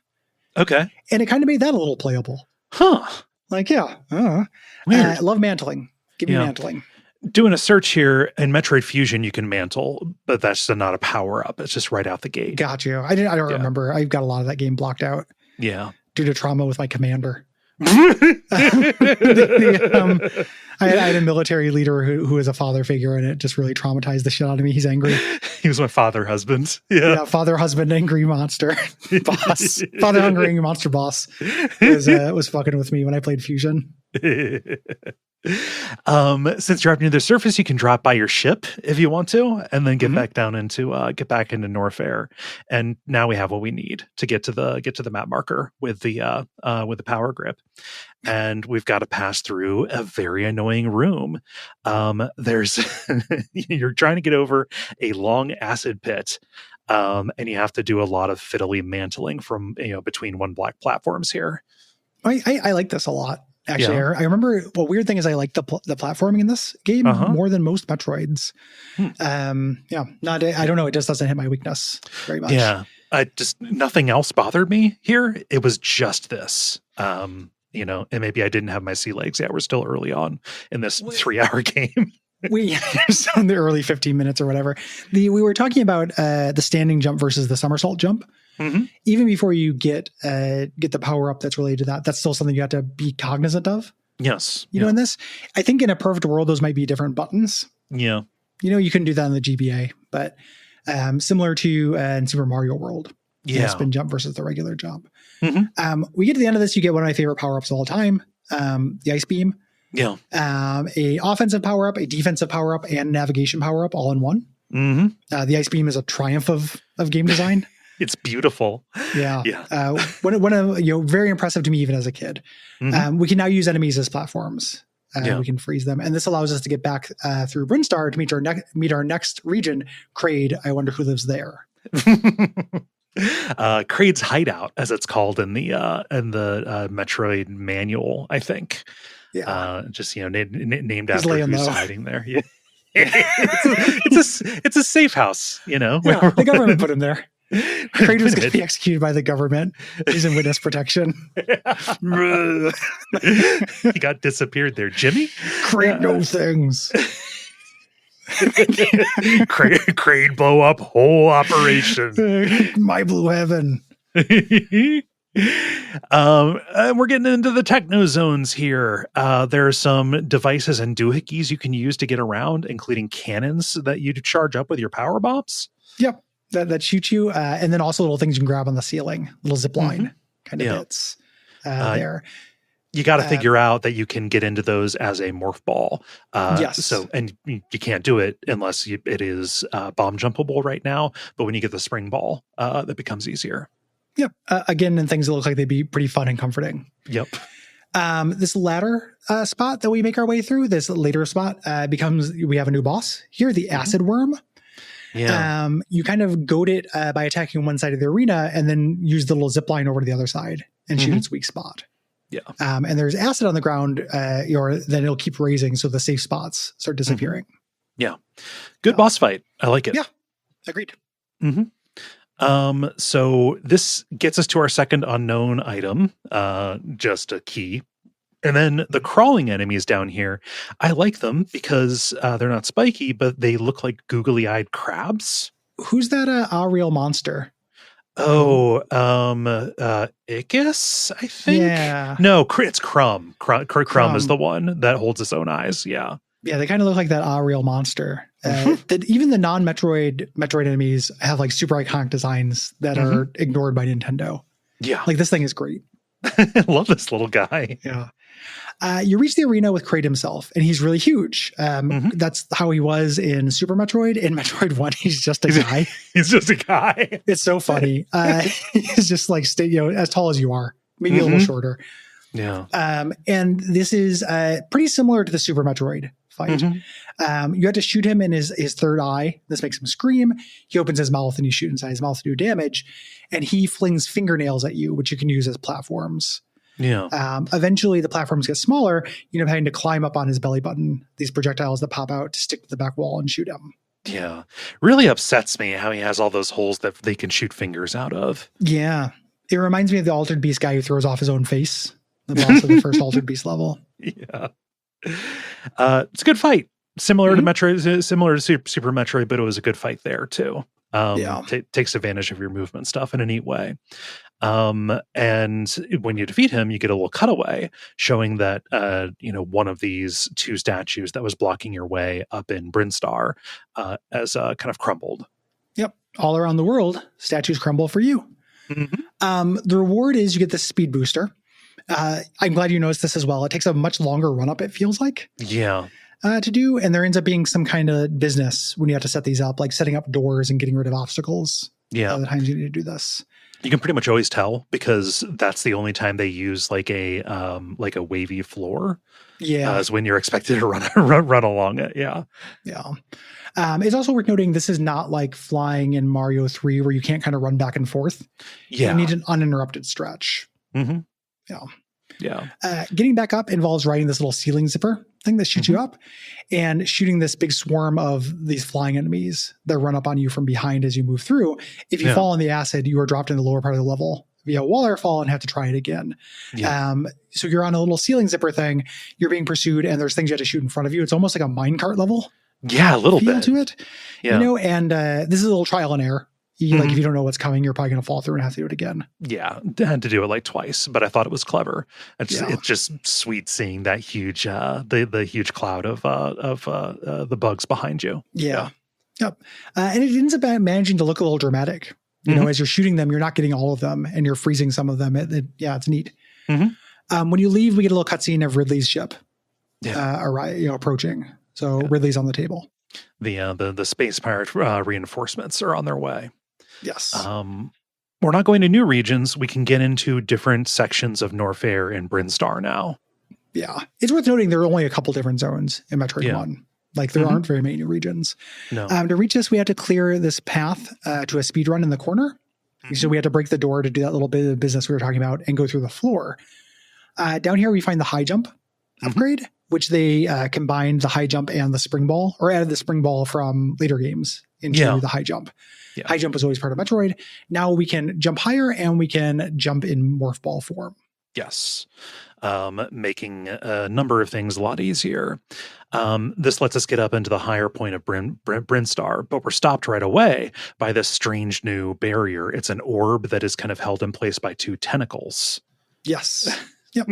Okay.
And it kind of made that a little playable.
Huh.
Like, yeah.
Weird.
I love mantling. Give me mantling.
Doing a search here in Metroid Fusion, you can mantle, but that's not a power up. It's just right out the gate.
Got you. I don't remember. I've got a lot of that game blocked out.
Yeah.
Due to trauma with my commander. I had a military leader who was a father figure, and it just really traumatized the shit out of me. He's angry.
He was my father husband.
Yeah, father husband, angry monster boss. Father hungry angry monster boss was fucking with me when I played Fusion.
Since you're up near the surface, you can drop by your ship if you want to, and then get back down into Norfair. And now we have what we need to get to the map marker with the power grip. And we've got to pass through a very annoying room. There's you're trying to get over a long acid pit. And you have to do a lot of fiddly mantling from between one block platforms here.
I like this a lot. Actually, I remember. Well, weird thing is, I like the platforming in this game more than most Metroids. I don't know. It just doesn't hit my weakness very much.
Yeah, nothing else bothered me here. It was just this. And maybe I didn't have my sea legs yet. We're still early on in this 3-hour game.
We in the early 15 minutes or whatever. We were talking about the standing jump versus the somersault jump. Even before you get the power up that's related to that, that's still something you have to be cognizant of.
Yes.
You know, in this, I think in a perfect world, those might be different buttons.
Yeah.
You couldn't do that in the GBA, but similar to in Super Mario World.
Yeah.
Spin jump versus the regular jump. We get to the end of this, you get one of my favorite power ups of all time, the ice beam.
Yeah.
A offensive power up, a defensive power up, and navigation power up all in one. The ice beam is a triumph of game design.
It's beautiful.
Yeah. One of very impressive to me even as a kid. We can now use enemies as platforms. We can freeze them, and this allows us to get back through Brinstar to meet our next region, Kraid. I wonder who lives there.
Kraid's hideout, as it's called in the Metroid manual, I think. Yeah. Just named after who's hiding there. Yeah. it's a safe house, you know.
Yeah, the government put him there. Kratos going to be executed by the government. He's in witness protection.
He got disappeared there, Jimmy.
Crane knows things.
Crane blow up whole operation.
My blue heaven.
We're getting into the techno zones here. There are some devices and doohickeys you can use to get around, including cannons that you charge up with your power bombs.
Yep, that shoot you, and then also little things you can grab on the ceiling, little zip line kind of bits there.
You got to figure out that you can get into those as a morph ball.
Yes.
So, and you can't do it unless it is bomb jumpable right now. But when you get the spring ball, that becomes easier.
Yep. Again, and things that look like they'd be pretty fun and comforting.
Yep.
This ladder spot that we make our way through, this later spot, we have a new boss here, the acid worm.
Yeah.
You kind of goad it by attacking one side of the arena and then use the little zip line over to the other side and shoot its weak spot.
Yeah.
And there's acid on the ground, or then it'll keep raising. So the safe spots start disappearing.
Yeah. Good boss fight. I like it.
Yeah. Agreed.
So this gets us to our second unknown item, just a key. And then the crawling enemies down here, I like them because they're not spiky, but they look like googly-eyed crabs.
Who's that Ariel monster?
Oh, Ickis, I think.
Yeah.
No, it's Crumb. Crumb is the one that holds its own eyes. Yeah.
Yeah, they kind of look like that Ariel monster. That even the non-Metroid enemies have like super iconic designs that are ignored by Nintendo.
Yeah.
Like this thing is great.
I love this little guy.
Yeah. You reach the arena with Kraid himself, and he's really huge. That's how he was in Super Metroid. In Metroid 1, he's just a guy.
He's just a guy.
It's so funny. He's just like, as tall as you are, maybe a little shorter.
Yeah.
And this is pretty similar to the Super Metroid fight. You have to shoot him in his third eye. This makes him scream. He opens his mouth and you shoot inside his mouth to do damage. And he flings fingernails at you, which you can use as platforms.
Yeah.
Eventually, the platforms get smaller. You end up having to climb up on his belly button, these projectiles that pop out to stick to the back wall and shoot him.
Yeah. Really upsets me how he has all those holes that they can shoot fingers out of.
Yeah. It reminds me of the Altered Beast guy who throws off his own face, the boss of the first Altered Beast level.
Yeah. It's a good fight. Similar to Metroid, similar to Super Metroid, but it was a good fight there too. Takes advantage of your movement stuff in a neat way. And when you defeat him, you get a little cutaway showing that, one of these two statues that was blocking your way up in Brinstar, as kind of crumbled. Yep.
All around the world, statues crumble for you. The reward is you get this speed booster. I'm glad you noticed this as well. It takes a much longer run up, it feels like.
Yeah.
To do. And there ends up being some kind of business when you have to set these up, like setting up doors and getting rid of obstacles.
Yeah.
The times you need to do this.
You can pretty much always tell because that's the only time they use like a wavy floor.
Yeah.
Is when you're expected to run along it. Yeah.
Yeah. It's also worth noting this is not like flying in Mario 3 where you can't kind of run back and forth.
Yeah.
You need an uninterrupted stretch.
Yeah.
Yeah. Getting back up involves riding this little ceiling zipper thing that shoots you up and shooting this big swarm of these flying enemies that run up on you from behind as you move through. If you fall in the acid, you are dropped in the lower part of the level via wall or fall and have to try it again. Yeah. So you're on a little ceiling zipper thing. You're being pursued and there's things you have to shoot in front of you. It's almost like a minecart level.
Yeah, a little bit
to it. Yeah. And this is a little trial and error. Like if you don't know what's coming, you're probably going to fall through and have to do it again.
Yeah, I had to do it like twice, but I thought it was clever. It's just sweet seeing that huge, the huge cloud of the bugs behind you.
Yeah. Yep. And it ends up managing to look a little dramatic. You know, as you're shooting them, you're not getting all of them, and you're freezing some of them. It's neat. When you leave, we get a little cutscene of Ridley's ship, approaching. So Ridley's on the table.
The space pirate reinforcements are on their way.
Yes.
We're not going to new regions. We can get into different sections of Norfair and Brinstar now.
Yeah. It's worth noting there are only a couple different zones in Metroid 1. Like there aren't very many new regions.
No.
To reach this, we had to clear this path to a speed run in the corner. So we had to break the door to do that little bit of business we were talking about and go through the floor. Down here, we find the high jump upgrade, which they combined the high jump and the spring ball, or added the spring ball from later games into the high jump. Yeah. High jump was always part of Metroid. Now we can jump higher and we can jump in morph ball form.
Yes. Making a number of things a lot easier. This lets us get up into the higher point of Brinstar, but we're stopped right away by this strange new barrier. It's an orb that is kind of held in place by 2 tentacles.
Yes. Yep.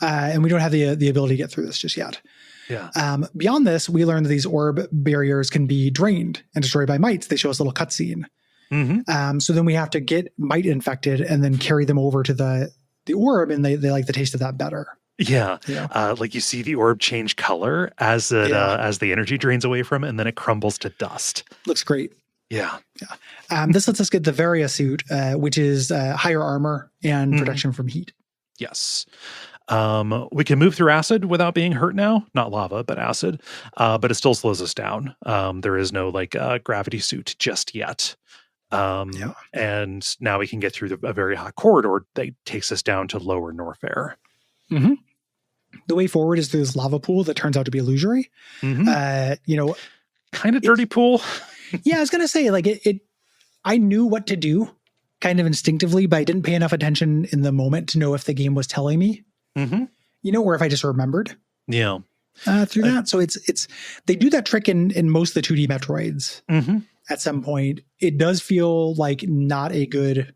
And we don't have the ability to get through this just yet.
Yeah.
Beyond this, we learned that these orb barriers can be drained and destroyed by mites. They show us a little cutscene. Mm-hmm. So then we have to get mite infected and then carry them over to the orb, and they like the taste of that better.
Yeah. Like you see the orb change color as the energy drains away from it, and then it crumbles to dust.
Looks great.
Yeah.
This lets us get the Varia suit, which is higher armor and protection from heat.
Yes. We can move through acid without being hurt now. Not lava, but acid. But it still slows us down. There is no gravity suit just yet. And now we can get through a very hot corridor that takes us down to lower Norfair.
Mm-hmm. The way forward is through this lava pool that turns out to be illusory. Mm-hmm.
Kind of dirty pool.
Yeah, I was going to say, I knew what to do kind of instinctively, but I didn't pay enough attention in the moment to know if the game was telling me, or if I just remembered.
Yeah.
Through that. So it's they do that trick in most of the 2D Metroids. Mm-hmm. At some point, it does feel like not a good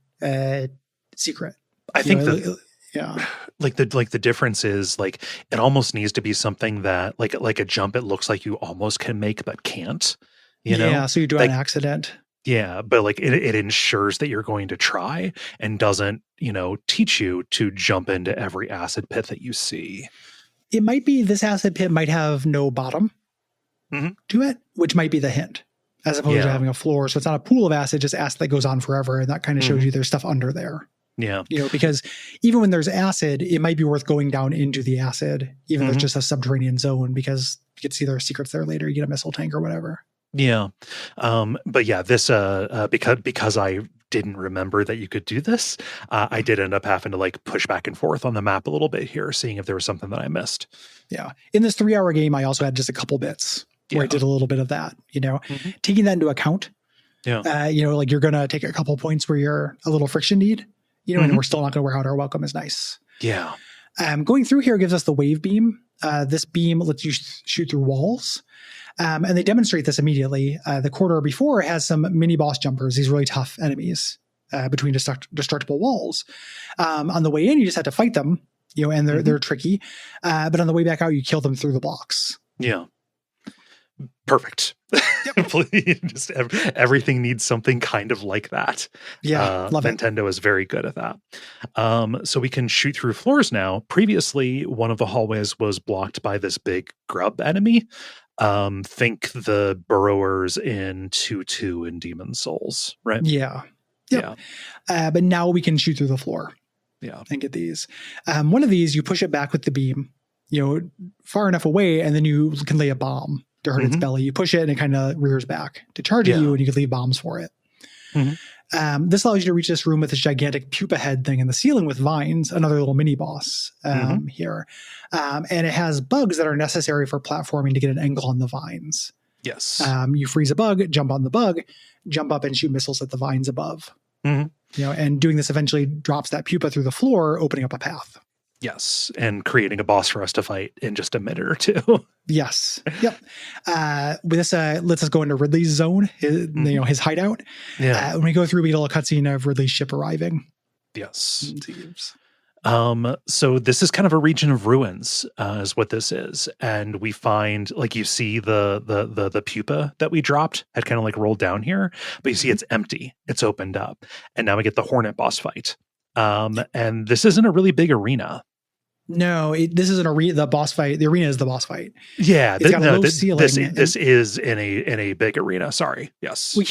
secret.
I think the difference is it almost needs to be something that like a jump it looks like you almost can make but can't. You know?
Yeah, so you do an accident.
Yeah, but it ensures that you're going to try and doesn't, teach you to jump into every acid pit that you see.
It might be this acid pit might have no bottom to it, which might be the hint, as opposed to having a floor. So it's not a pool of acid, just acid that goes on forever. And that kind of shows you there's stuff under there.
Yeah.
Because even when there's acid, it might be worth going down into the acid, even though it's just a subterranean zone, because you get to see there are secrets there later. You get a missile tank or whatever.
Yeah. But yeah, this, because I didn't remember that you could do this, I did end up having to push back and forth on the map a little bit here, seeing if there was something that I missed.
Yeah. In this 3-hour game, I also had just a couple bits where I did a little bit of that, taking that into account. Yeah. You're going to take a couple points where you're a little friction need, and we're still not going to wear out our welcome is nice.
Yeah.
Going through here gives us the wave beam. This beam lets you shoot through walls. And they demonstrate this immediately. The corridor before has some mini boss jumpers, these really tough enemies between destructible walls. On the way in, you just have to fight them, and they're tricky. But on the way back out, you kill them through the blocks.
Yeah. Perfect. Yep. Just everything needs something kind of like that.
Yeah, love it.
Nintendo is very good at that. So we can shoot through floors now. Previously, one of the hallways was blocked by this big grub enemy. Think the burrowers in 2-2 and Demon's Souls, right?
Yeah. Yep. Yeah. But now we can shoot through the floor.
Yeah.
And get these. One of these, you push it back with the beam, far enough away, and then you can lay a bomb to hurt its belly. You push it and it kind of rears back to charge at you, and you can leave bombs for it. This allows you to reach this room with this gigantic pupa head thing in the ceiling with vines, another little mini boss here. And it has bugs that are necessary for platforming to get an angle on the vines.
Yes.
You freeze a bug, jump on the bug, jump up and shoot missiles at the vines above. And doing this eventually drops that pupa through the floor, opening up a path.
Yes, and creating a boss for us to fight in just a minute or two.
Yes. Yep. This lets us go into Ridley's zone, his hideout. Yeah. When we go through, we get a little cutscene of Ridley's ship arriving.
Yes. So this is kind of a region of ruins, is what this is, and we find you see the pupa that we dropped had kind of rolled down here, but you see it's empty, it's opened up, and now we get the Hornet boss fight. And this isn't a really big arena.
No, this is an arena. The boss fight. The arena is the boss fight.
Yeah,
it's got a low ceiling.
This is in a big arena. Sorry. Yes.
Well,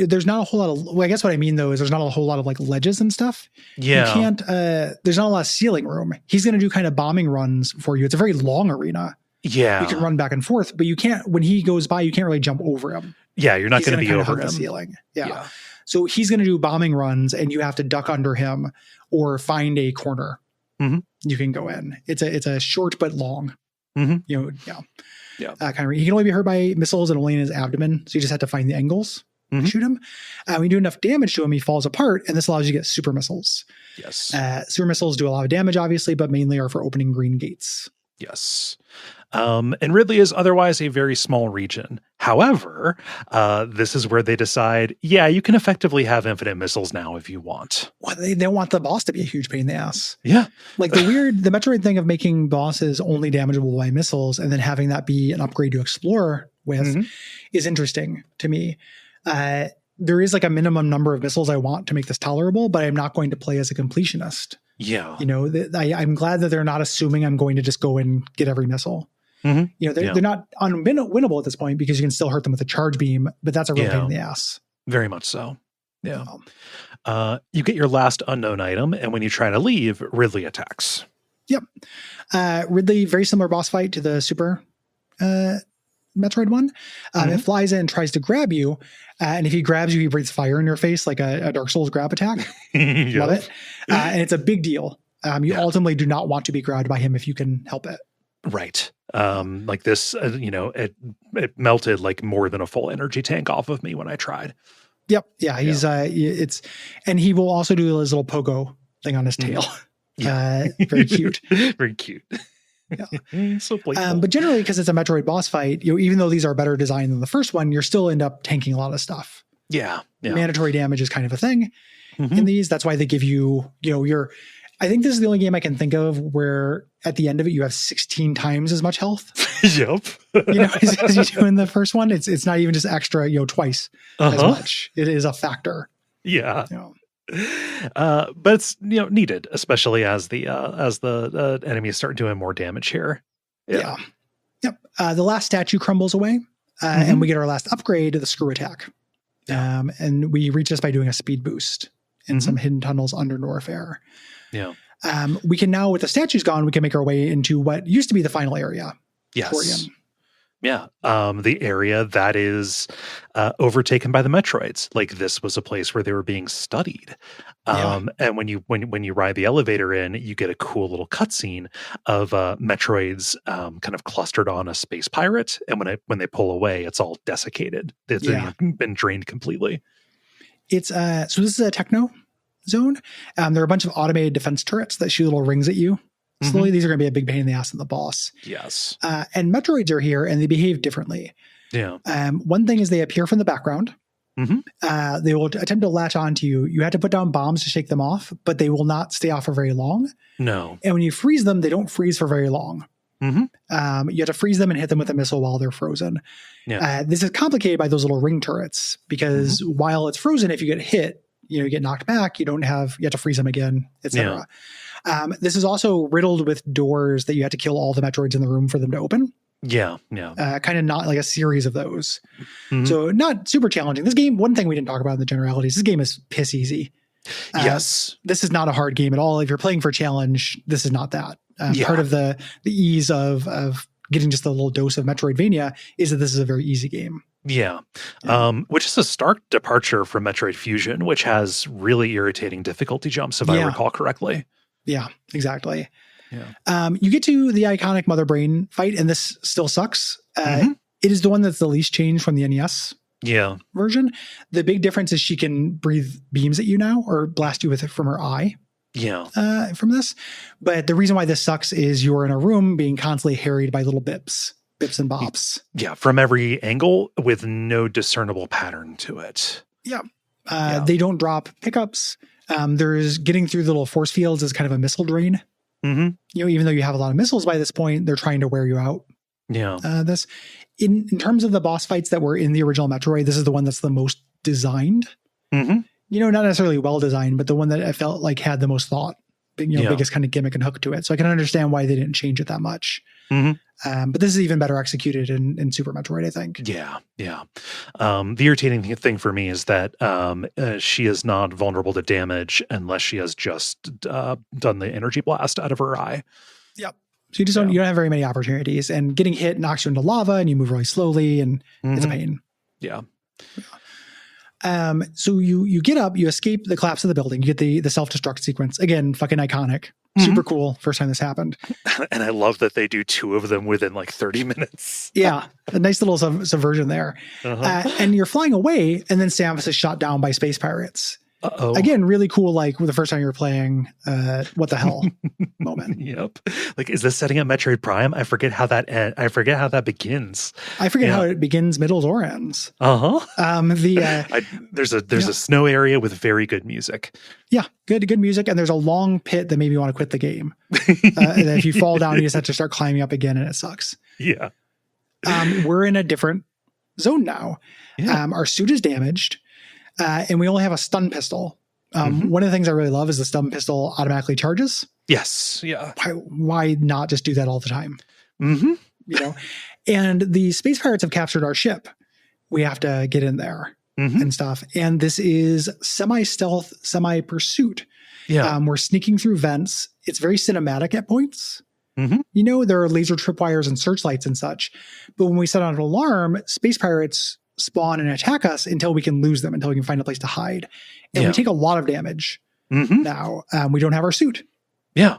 there's not a whole lot of. Well, I guess what I mean though is there's not a whole lot of ledges and stuff.
Yeah.
You can't. There's not a lot of ceiling room. He's going to do kind of bombing runs for you. It's a very long arena.
Yeah.
You can run back and forth, but you can't. When he goes by, you can't really jump over him.
Yeah, you're not going to be over him.
The ceiling. Yeah. So he's going to do bombing runs, and you have to duck under him or find a corner. You can go in. It's a short but long.
Mm-hmm.
Yeah. He can only be hurt by missiles and only in his abdomen. So you just have to find the angles to shoot him. When you do enough damage to him, he falls apart, and this allows you to get super missiles.
Yes.
Super missiles do a lot of damage, obviously, but mainly are for opening green gates.
Yes. And Ridley is otherwise a very small region. However, this is where they decide, you can effectively have infinite missiles now if you want.
Well, they don't want the boss to be a huge pain in the ass.
Yeah.
Like the Metroid thing of making bosses only damageable by missiles and then having that be an upgrade to explore with is interesting to me. There is like a minimum number of missiles I want to make this tolerable, but I'm not going to play as a completionist.
Yeah.
I'm glad that they're not assuming I'm going to just go and get every missile. They're not unwinnable at this point because you can still hurt them with a charge beam, but that's a real pain in the ass.
Very much so. Yeah. You get your last unknown item, and when you try to leave, Ridley attacks.
Yep. Ridley, very similar boss fight to the Super Metroid one. It flies in and tries to grab you, and if he grabs you, he breathes fire in your face like a Dark Souls grab attack. Love it. And it's a big deal. You ultimately do not want to be grabbed by him if you can help it.
Right. Like this, it melted like more than a full energy tank off of me when I tried.
Yep. Yeah. He's and he will also do his little pogo thing on his tail. Very cute.
Very cute. Yeah. So playful.
But generally, because it's a Metroid boss fight, even though these are better designed than the first one, you're still end up tanking a lot of stuff.
Yeah.
Mandatory damage is kind of a thing in these. That's why they give you, I think this is the only game I can think of where at the end of it, you have 16 times as much health.
Yep.
As you do in the first one. It's not even just extra, twice as much. It is a factor.
Yeah. But it's, needed, especially as the enemies start doing more damage here. Yeah.
Yep. The last statue crumbles away and we get our last upgrade to the screw attack. And we reach this by doing a speed boost in some hidden tunnels under Norfair.
Yeah.
We can now, with the statues gone, we can make our way into what used to be the final area.
Yes.
Torian.
Yeah. The area that is overtaken by the Metroids. Like this was a place where they were being studied. And when you ride the elevator in, you get a cool little cutscene of Metroids kind of clustered on a space pirate. And when they pull away, it's all desiccated. It's been drained completely.
It's so this is a techno zone. There are a bunch of automated defense turrets that shoot little rings at you. Slowly, these are going to be a big pain in the ass in the boss.
Yes.
And Metroids are here, and they behave differently.
Yeah.
One thing is they appear from the background. They will attempt to latch onto you. You have to put down bombs to shake them off, but they will not stay off for very long.
No.
And when you freeze them, they don't freeze for very long. You have to freeze them and hit them with a missile while they're frozen. Yeah. This is complicated by those little ring turrets because while it's frozen, if you get hit, you get knocked back. You have to freeze them again, etc. This is also riddled with doors that you have to kill all the Metroids in the room for them to open.
Yeah.
Kind of not like a series of those. So not super challenging. This game, one thing we didn't talk about in the generalities, this game is piss easy.
Yes.
This is not a hard game at all. If you're playing for a challenge, this is not that. Part of the ease of getting just a little dose of Metroidvania is that this is a very easy game.
Yeah. Which is a stark departure from Metroid Fusion, which has really irritating difficulty jumps, if I recall correctly.
Yeah, exactly.
Yeah.
You get to the iconic Mother Brain fight, and this still sucks. It is the one that's the least changed from the NES version. The big difference is she can breathe beams at you now or blast you with it from her eye.
Yeah.
From this. But the reason why this sucks is you're in a room being constantly harried by little bips and bops.
Yeah, from every angle with no discernible pattern to it.
Yeah. They don't drop pickups. There's getting through the little force fields is kind of a missile drain. Even though you have a lot of missiles by this point, they're trying to wear you out.
Yeah.
This in terms of the boss fights that were in the original Metroid, this is the one that's the most designed. Not necessarily well designed, but the one that I felt like had the most thought. Biggest kind of gimmick and hook to it. So I can understand why they didn't change it that much. But this is even better executed in Super Metroid, I think.
Yeah. The irritating thing for me is that she is not vulnerable to damage unless she has just done the energy blast out of her eye.
Yep. So you don't have very many opportunities, and getting hit knocks you into lava, and you move really slowly, and it's a pain.
Yeah.
So you get up, you escape the collapse of the building, you get the self-destruct sequence. Again, fucking iconic. Super cool. First time this happened.
And I love that they do 2 of them within like 30 minutes.
Yeah. A nice little subversion there. And you're flying away, and then Samus is shot down by space pirates.
Uh-oh.
Again, really cool, like the first time you were playing, what the hell moment.
Yep. Like, is this setting up Metroid Prime? I forget how that begins.
I forget how it begins, middles, or ends.
There's a snow area with very good music.
Yeah, good music, and there's a long pit that made me want to quit the game. And if you fall down, you just have to start climbing up again, and it sucks.
Yeah.
We're in a different zone now.
Yeah.
Our suit is damaged. And we only have a stun pistol. One of the things I really love is the stun pistol automatically charges.
Yes. Yeah.
Why not just do that all the time?
Mm-hmm.
You know, and the space pirates have captured our ship. We have to get in there and stuff. And this is semi-stealth, semi-pursuit.
Yeah.
We're sneaking through vents. It's very cinematic at points. You know, there are laser tripwires and searchlights and such. But when we set on an alarm, space pirates spawn and attack us until we can lose them, until we can find a place to hide. And we take a lot of damage now. We don't have our suit.
Yeah.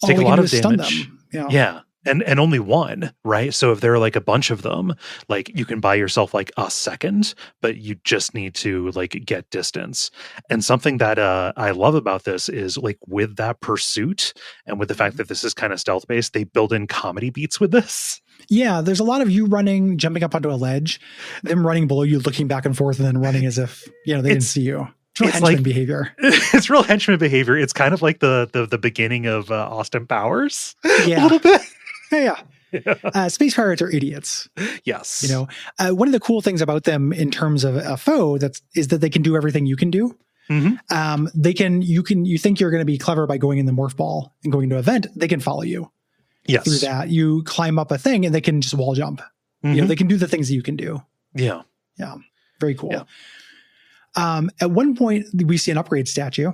Take a lot of damage.
Yeah. And only one, right? So if there are like a bunch of them, like you can buy yourself like a second, but you just need to like get distance. And something that I love about this is like with that pursuit and with the fact that this is kind of stealth based, they build in comedy beats with this.
Yeah, there's a lot of you running, jumping up onto a ledge, them running below you, looking back and forth, and then running as if they didn't see you. It's real henchman behavior.
It's real henchman behavior. It's kind of like the beginning of Austin Powers.
Yeah.
A little bit.
Yeah. Space pirates are idiots.
Yes.
You know, one of the cool things about them in terms of a foe is that they can do everything you can do. You think you're going to be clever by going in the morph ball and going to a vent. They can follow you.
Yes.
Through that. You climb up a thing and they can just wall jump. You know, they can do the things that you can do.
Yeah.
Yeah. Very cool.
Yeah.
At one point, we see an upgrade statue.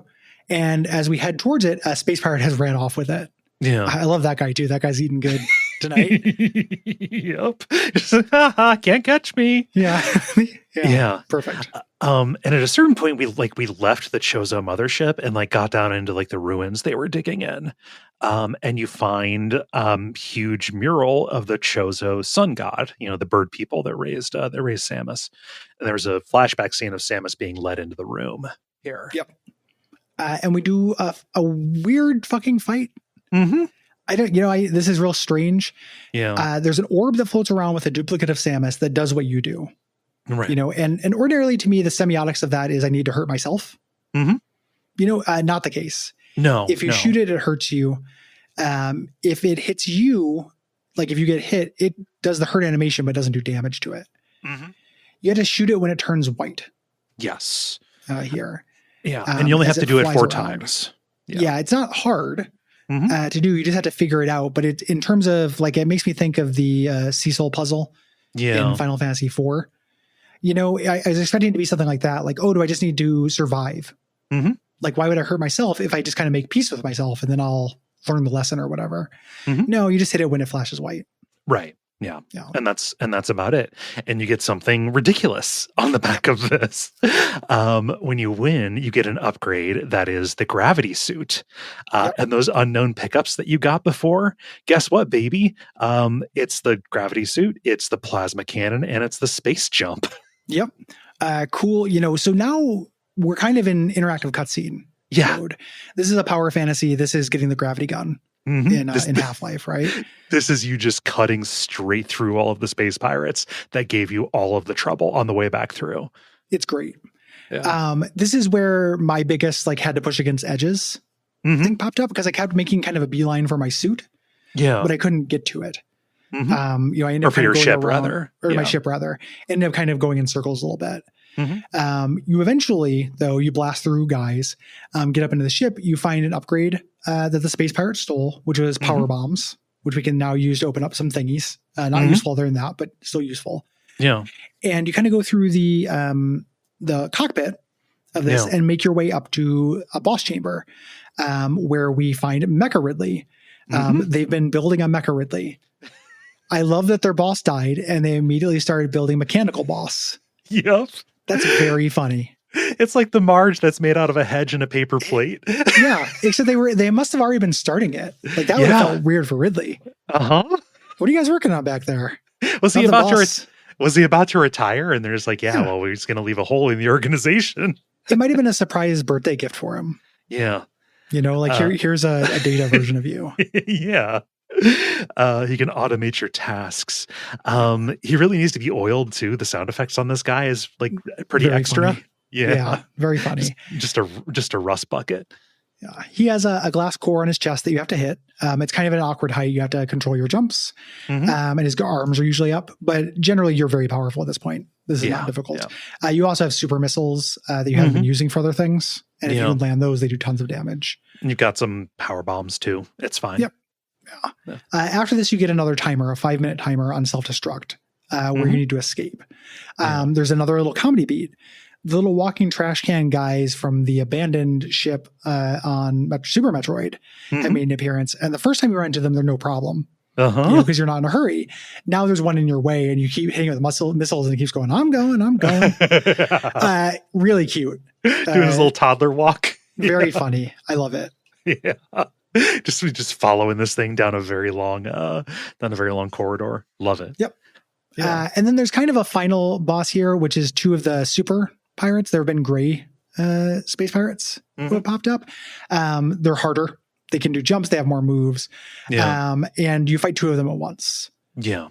And as we head towards it, a space pirate has ran off with it.
Yeah.
I love that guy too. That guy's eating good tonight.
Yep. Can't catch me.
Yeah.
Yeah.
Perfect.
And at a certain point, we left the Chozo mothership and like got down into like the ruins they were digging in. And you find huge mural of the Chozo sun god, you know, the bird people that raised Samus. And there's a flashback scene of Samus being led into the room here.
Yep. And we do a weird fucking fight. I don't, this is real strange.
Yeah.
There's an orb that floats around with a duplicate of Samus that does what you do.
Right.
You know, and ordinarily to me, the semiotics of that is I need to hurt myself. Not the case.
No.
If you shoot it, it hurts you. If it hits you, like if you get hit, it does the hurt animation, but doesn't do damage to it. You have to shoot it when it turns white.
Yes.
Here.
Yeah. And you only have to do it 4 times.
Yeah. It's not hard to do. You just have to figure it out. But it, in terms of like, it makes me think of the Cecil puzzle in Final Fantasy IV. You know, I was expecting it to be something like that. Like, oh, do I just need to survive? Like, why would I hurt myself if I just kind of make peace with myself and then I'll learn the lesson or whatever? No, you just hit it when it flashes white.
Right. Yeah. And that's about it. And you get something ridiculous on the back of this. When you win, you get an upgrade that is the gravity suit. And those unknown pickups that you got before, guess what, baby? It's the gravity suit, it's the plasma cannon, and it's the space jump. Yep.
Cool. You know, so now we're kind of in interactive cutscene mode. This is a power fantasy. This is getting the gravity gun. In Half-Life, right?
This is you just cutting straight through all of the space pirates that gave you all of the trouble on the way back through.
It's great. Yeah. This is where my biggest had to push against edges thing popped up because I kept making kind of a beeline for my suit. Yeah. But I couldn't get to it. I ended up
your ship,
around, or my ship rather. Ended up kind of going in circles a little bit. You eventually, though, you blast through guys, get up into the ship, you find an upgrade that the space pirates stole, which was power bombs, which we can now use to open up some thingies. Not useful other than that, but still useful. Yeah. And you kind of go through the cockpit of this and make your way up to a boss chamber where we find Mecha Ridley. They've been building a Mecha Ridley. I love that their boss died and they immediately started building Mechanical Boss.
Yep.
That's very funny.
It's like the Marge that's made out of a hedge and a paper plate.
Yeah, except they must have already been starting it. Like that would have felt weird for Ridley. What are you guys working on back there?
Was he about to retire? And they're just like, well, we're just going to leave a hole in the organization.
It might have been a surprise birthday gift for him.
Yeah.
Like here's a data version of you.
Yeah. He can automate your tasks. He really needs to be oiled too. The sound effects on this guy is like pretty very extra.
Funny. Yeah, very funny.
Just a rust bucket.
Yeah, he has a glass core on his chest that you have to hit. It's kind of an awkward height. You have to control your jumps. And his arms are usually up, but generally you're very powerful at this point. This is not difficult. Yeah. You also have super missiles that you haven't been using for other things. And if you can land those, they do tons of damage.
And you've got some power bombs too. It's fine.
Yep. Yeah. After this, you get another timer, a 5-minute timer on self-destruct, where you need to escape. There's another little comedy beat. The little walking trash can guys from the abandoned ship on Super Metroid have made an appearance. And the first time you run into them, they're no problem. Because you're not in a hurry. Now there's one in your way and you keep hitting it with missiles and it keeps going, I'm going. Really cute.
Doing his little toddler walk.
Very funny. I love it.
Yeah. Just following this thing down a very long corridor. Love it.
Yep. Yeah. And then there's kind of a final boss here, which is 2 of the super pirates. There have been gray space pirates who have popped up. They're harder. They can do jumps. They have more moves. Yeah. And you fight 2 of them at once.
Yeah.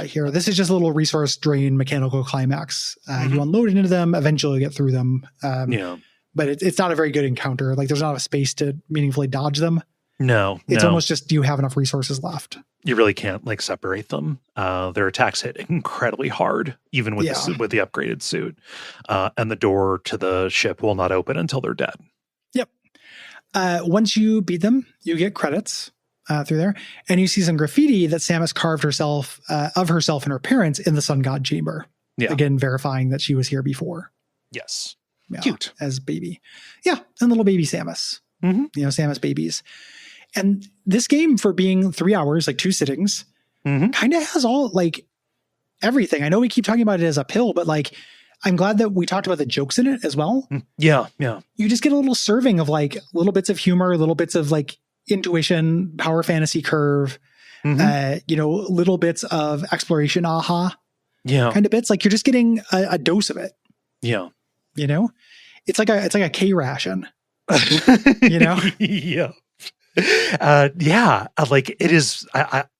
Here, this is just a little resource drain mechanical climax. You unload into them. Eventually you get through them. But it's not a very good encounter. Like there's not a space to meaningfully dodge them.
No.
It's almost just, do you have enough resources left?
You really can't like separate them. Their attacks hit incredibly hard, even with the upgraded suit. And the door to the ship will not open until they're dead.
Yep. Once you beat them, you get credits through there, and you see some graffiti that Samus carved herself and her parents in the Sun God Chamber. Yeah. Again, verifying that she was here before.
Yes.
Yeah, cute as baby. Yeah, and little baby Samus. Samus babies. And this game, for being 3 hours, like 2 sittings, kind of has all like everything. I know we keep talking about it as a pill, but like I'm glad that we talked about the jokes in it as well.
Yeah.
You just get a little serving of like little bits of humor, little bits of like intuition, power fantasy curve, little bits of exploration, kind of bits. Like you're just getting a dose of it.
Yeah.
It's like a K ration.
Yeah. Like it is.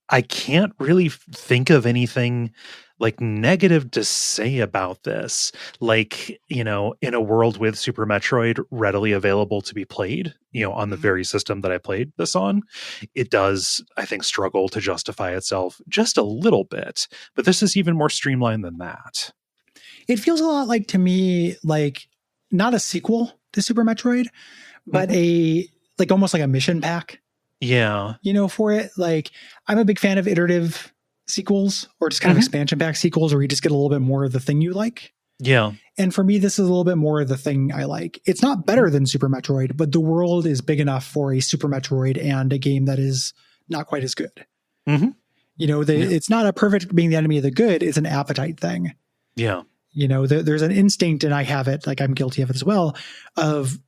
I can't really think of anything like negative to say about this. Like, in a world with Super Metroid readily available to be played, on the very system that I played this on, it does, I think, struggle to justify itself just a little bit. But this is even more streamlined than that.
It feels a lot like, to me, like not a sequel to Super Metroid, but almost like a mission pack.
Yeah.
For it. Like I'm a big fan of iterative sequels or just kind of expansion pack sequels where you just get a little bit more of the thing you like.
Yeah.
And for me, this is a little bit more of the thing I like. It's not better than Super Metroid, but the world is big enough for a Super Metroid and a game that is not quite as good. It's not a perfect being the enemy of the good. It's an appetite thing.
Yeah.
There's an instinct, and I have it, like I'm guilty of it as well, of,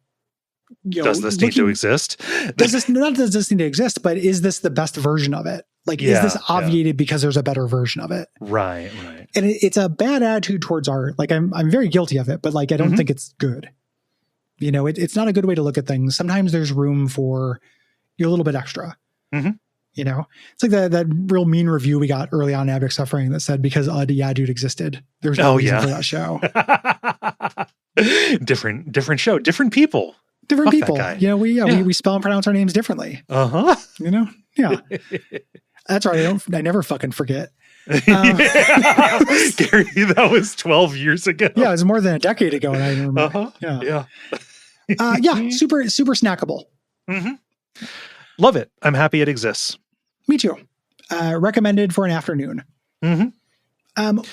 does this need to exist?
Does this need to exist, but is this the best version of it? Like, is this obviated because there's a better version of it?
Right.
And it's a bad attitude towards art. Like I'm very guilty of it, but like, I don't think it's good. It's not a good way to look at things. Sometimes there's room for a little bit extra. It's like that real mean review we got early on in Abject Suffering that said, because Yeah Dude existed, there's no reason for that show.
different show, different people.
Different people. We spell and pronounce our names differently. Yeah. That's right. I never fucking forget.
Gary, that was 12 years ago.
Yeah, it was more than a decade ago, and I remember. Super snackable.
Love it. I'm happy it exists.
Me too. Recommended for an afternoon.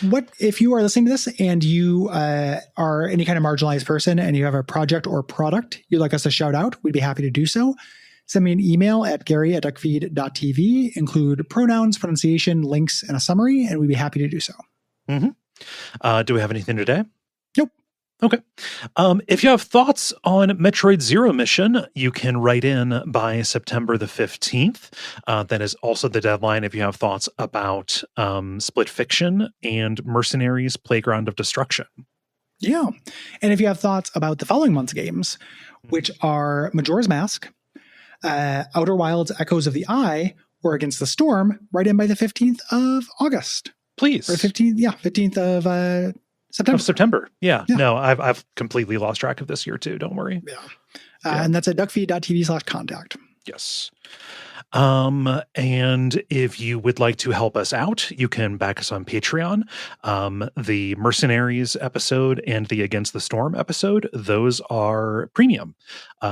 What if you are listening to this and you are any kind of marginalized person and you have a project or product you'd like us to shout out? We'd be happy to do so. Send me an email at Gary@Duckfeed.tv. Include pronouns, pronunciation, links, and a summary, and we'd be happy to do so.
Do we have anything today?
Nope.
Okay. If you have thoughts on Metroid Zero Mission, you can write in by September the 15th. That is also the deadline if you have thoughts about Split Fiction and Mercenaries Playground of Destruction.
Yeah. And if you have thoughts about the following month's games, which are Majora's Mask, Outer Wilds Echoes of the Eye, or Against the Storm, write in by the 15th of August.
Please.
Or 15th of September.
September. Yeah. No, I've completely lost track of this year too. Don't worry.
Yeah. And that's at duckfeed.tv/contact.
Yes. And if you would like to help us out, you can back us on Patreon. The Mercenaries episode and the Against the Storm episode, those are premium.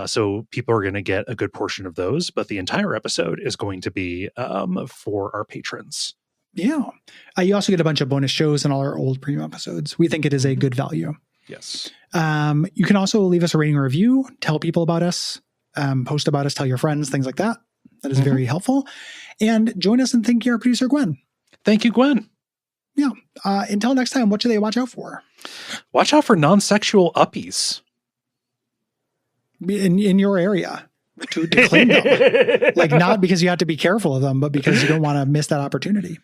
So people are going to get a good portion of those, but the entire episode is going to be for our patrons.
Yeah. You also get a bunch of bonus shows and all our old premium episodes. We think it is a good value.
Yes.
You can also leave us a rating or review, tell people about us, post about us, tell your friends, things like that. That is very helpful. And join us in thanking our producer, Gwen.
Thank you, Gwen.
Yeah. Until next time, what should they watch out for?
Watch out for non-sexual uppies.
In your area. To claim them. Like, not because you have to be careful of them, but because you don't want to miss that opportunity.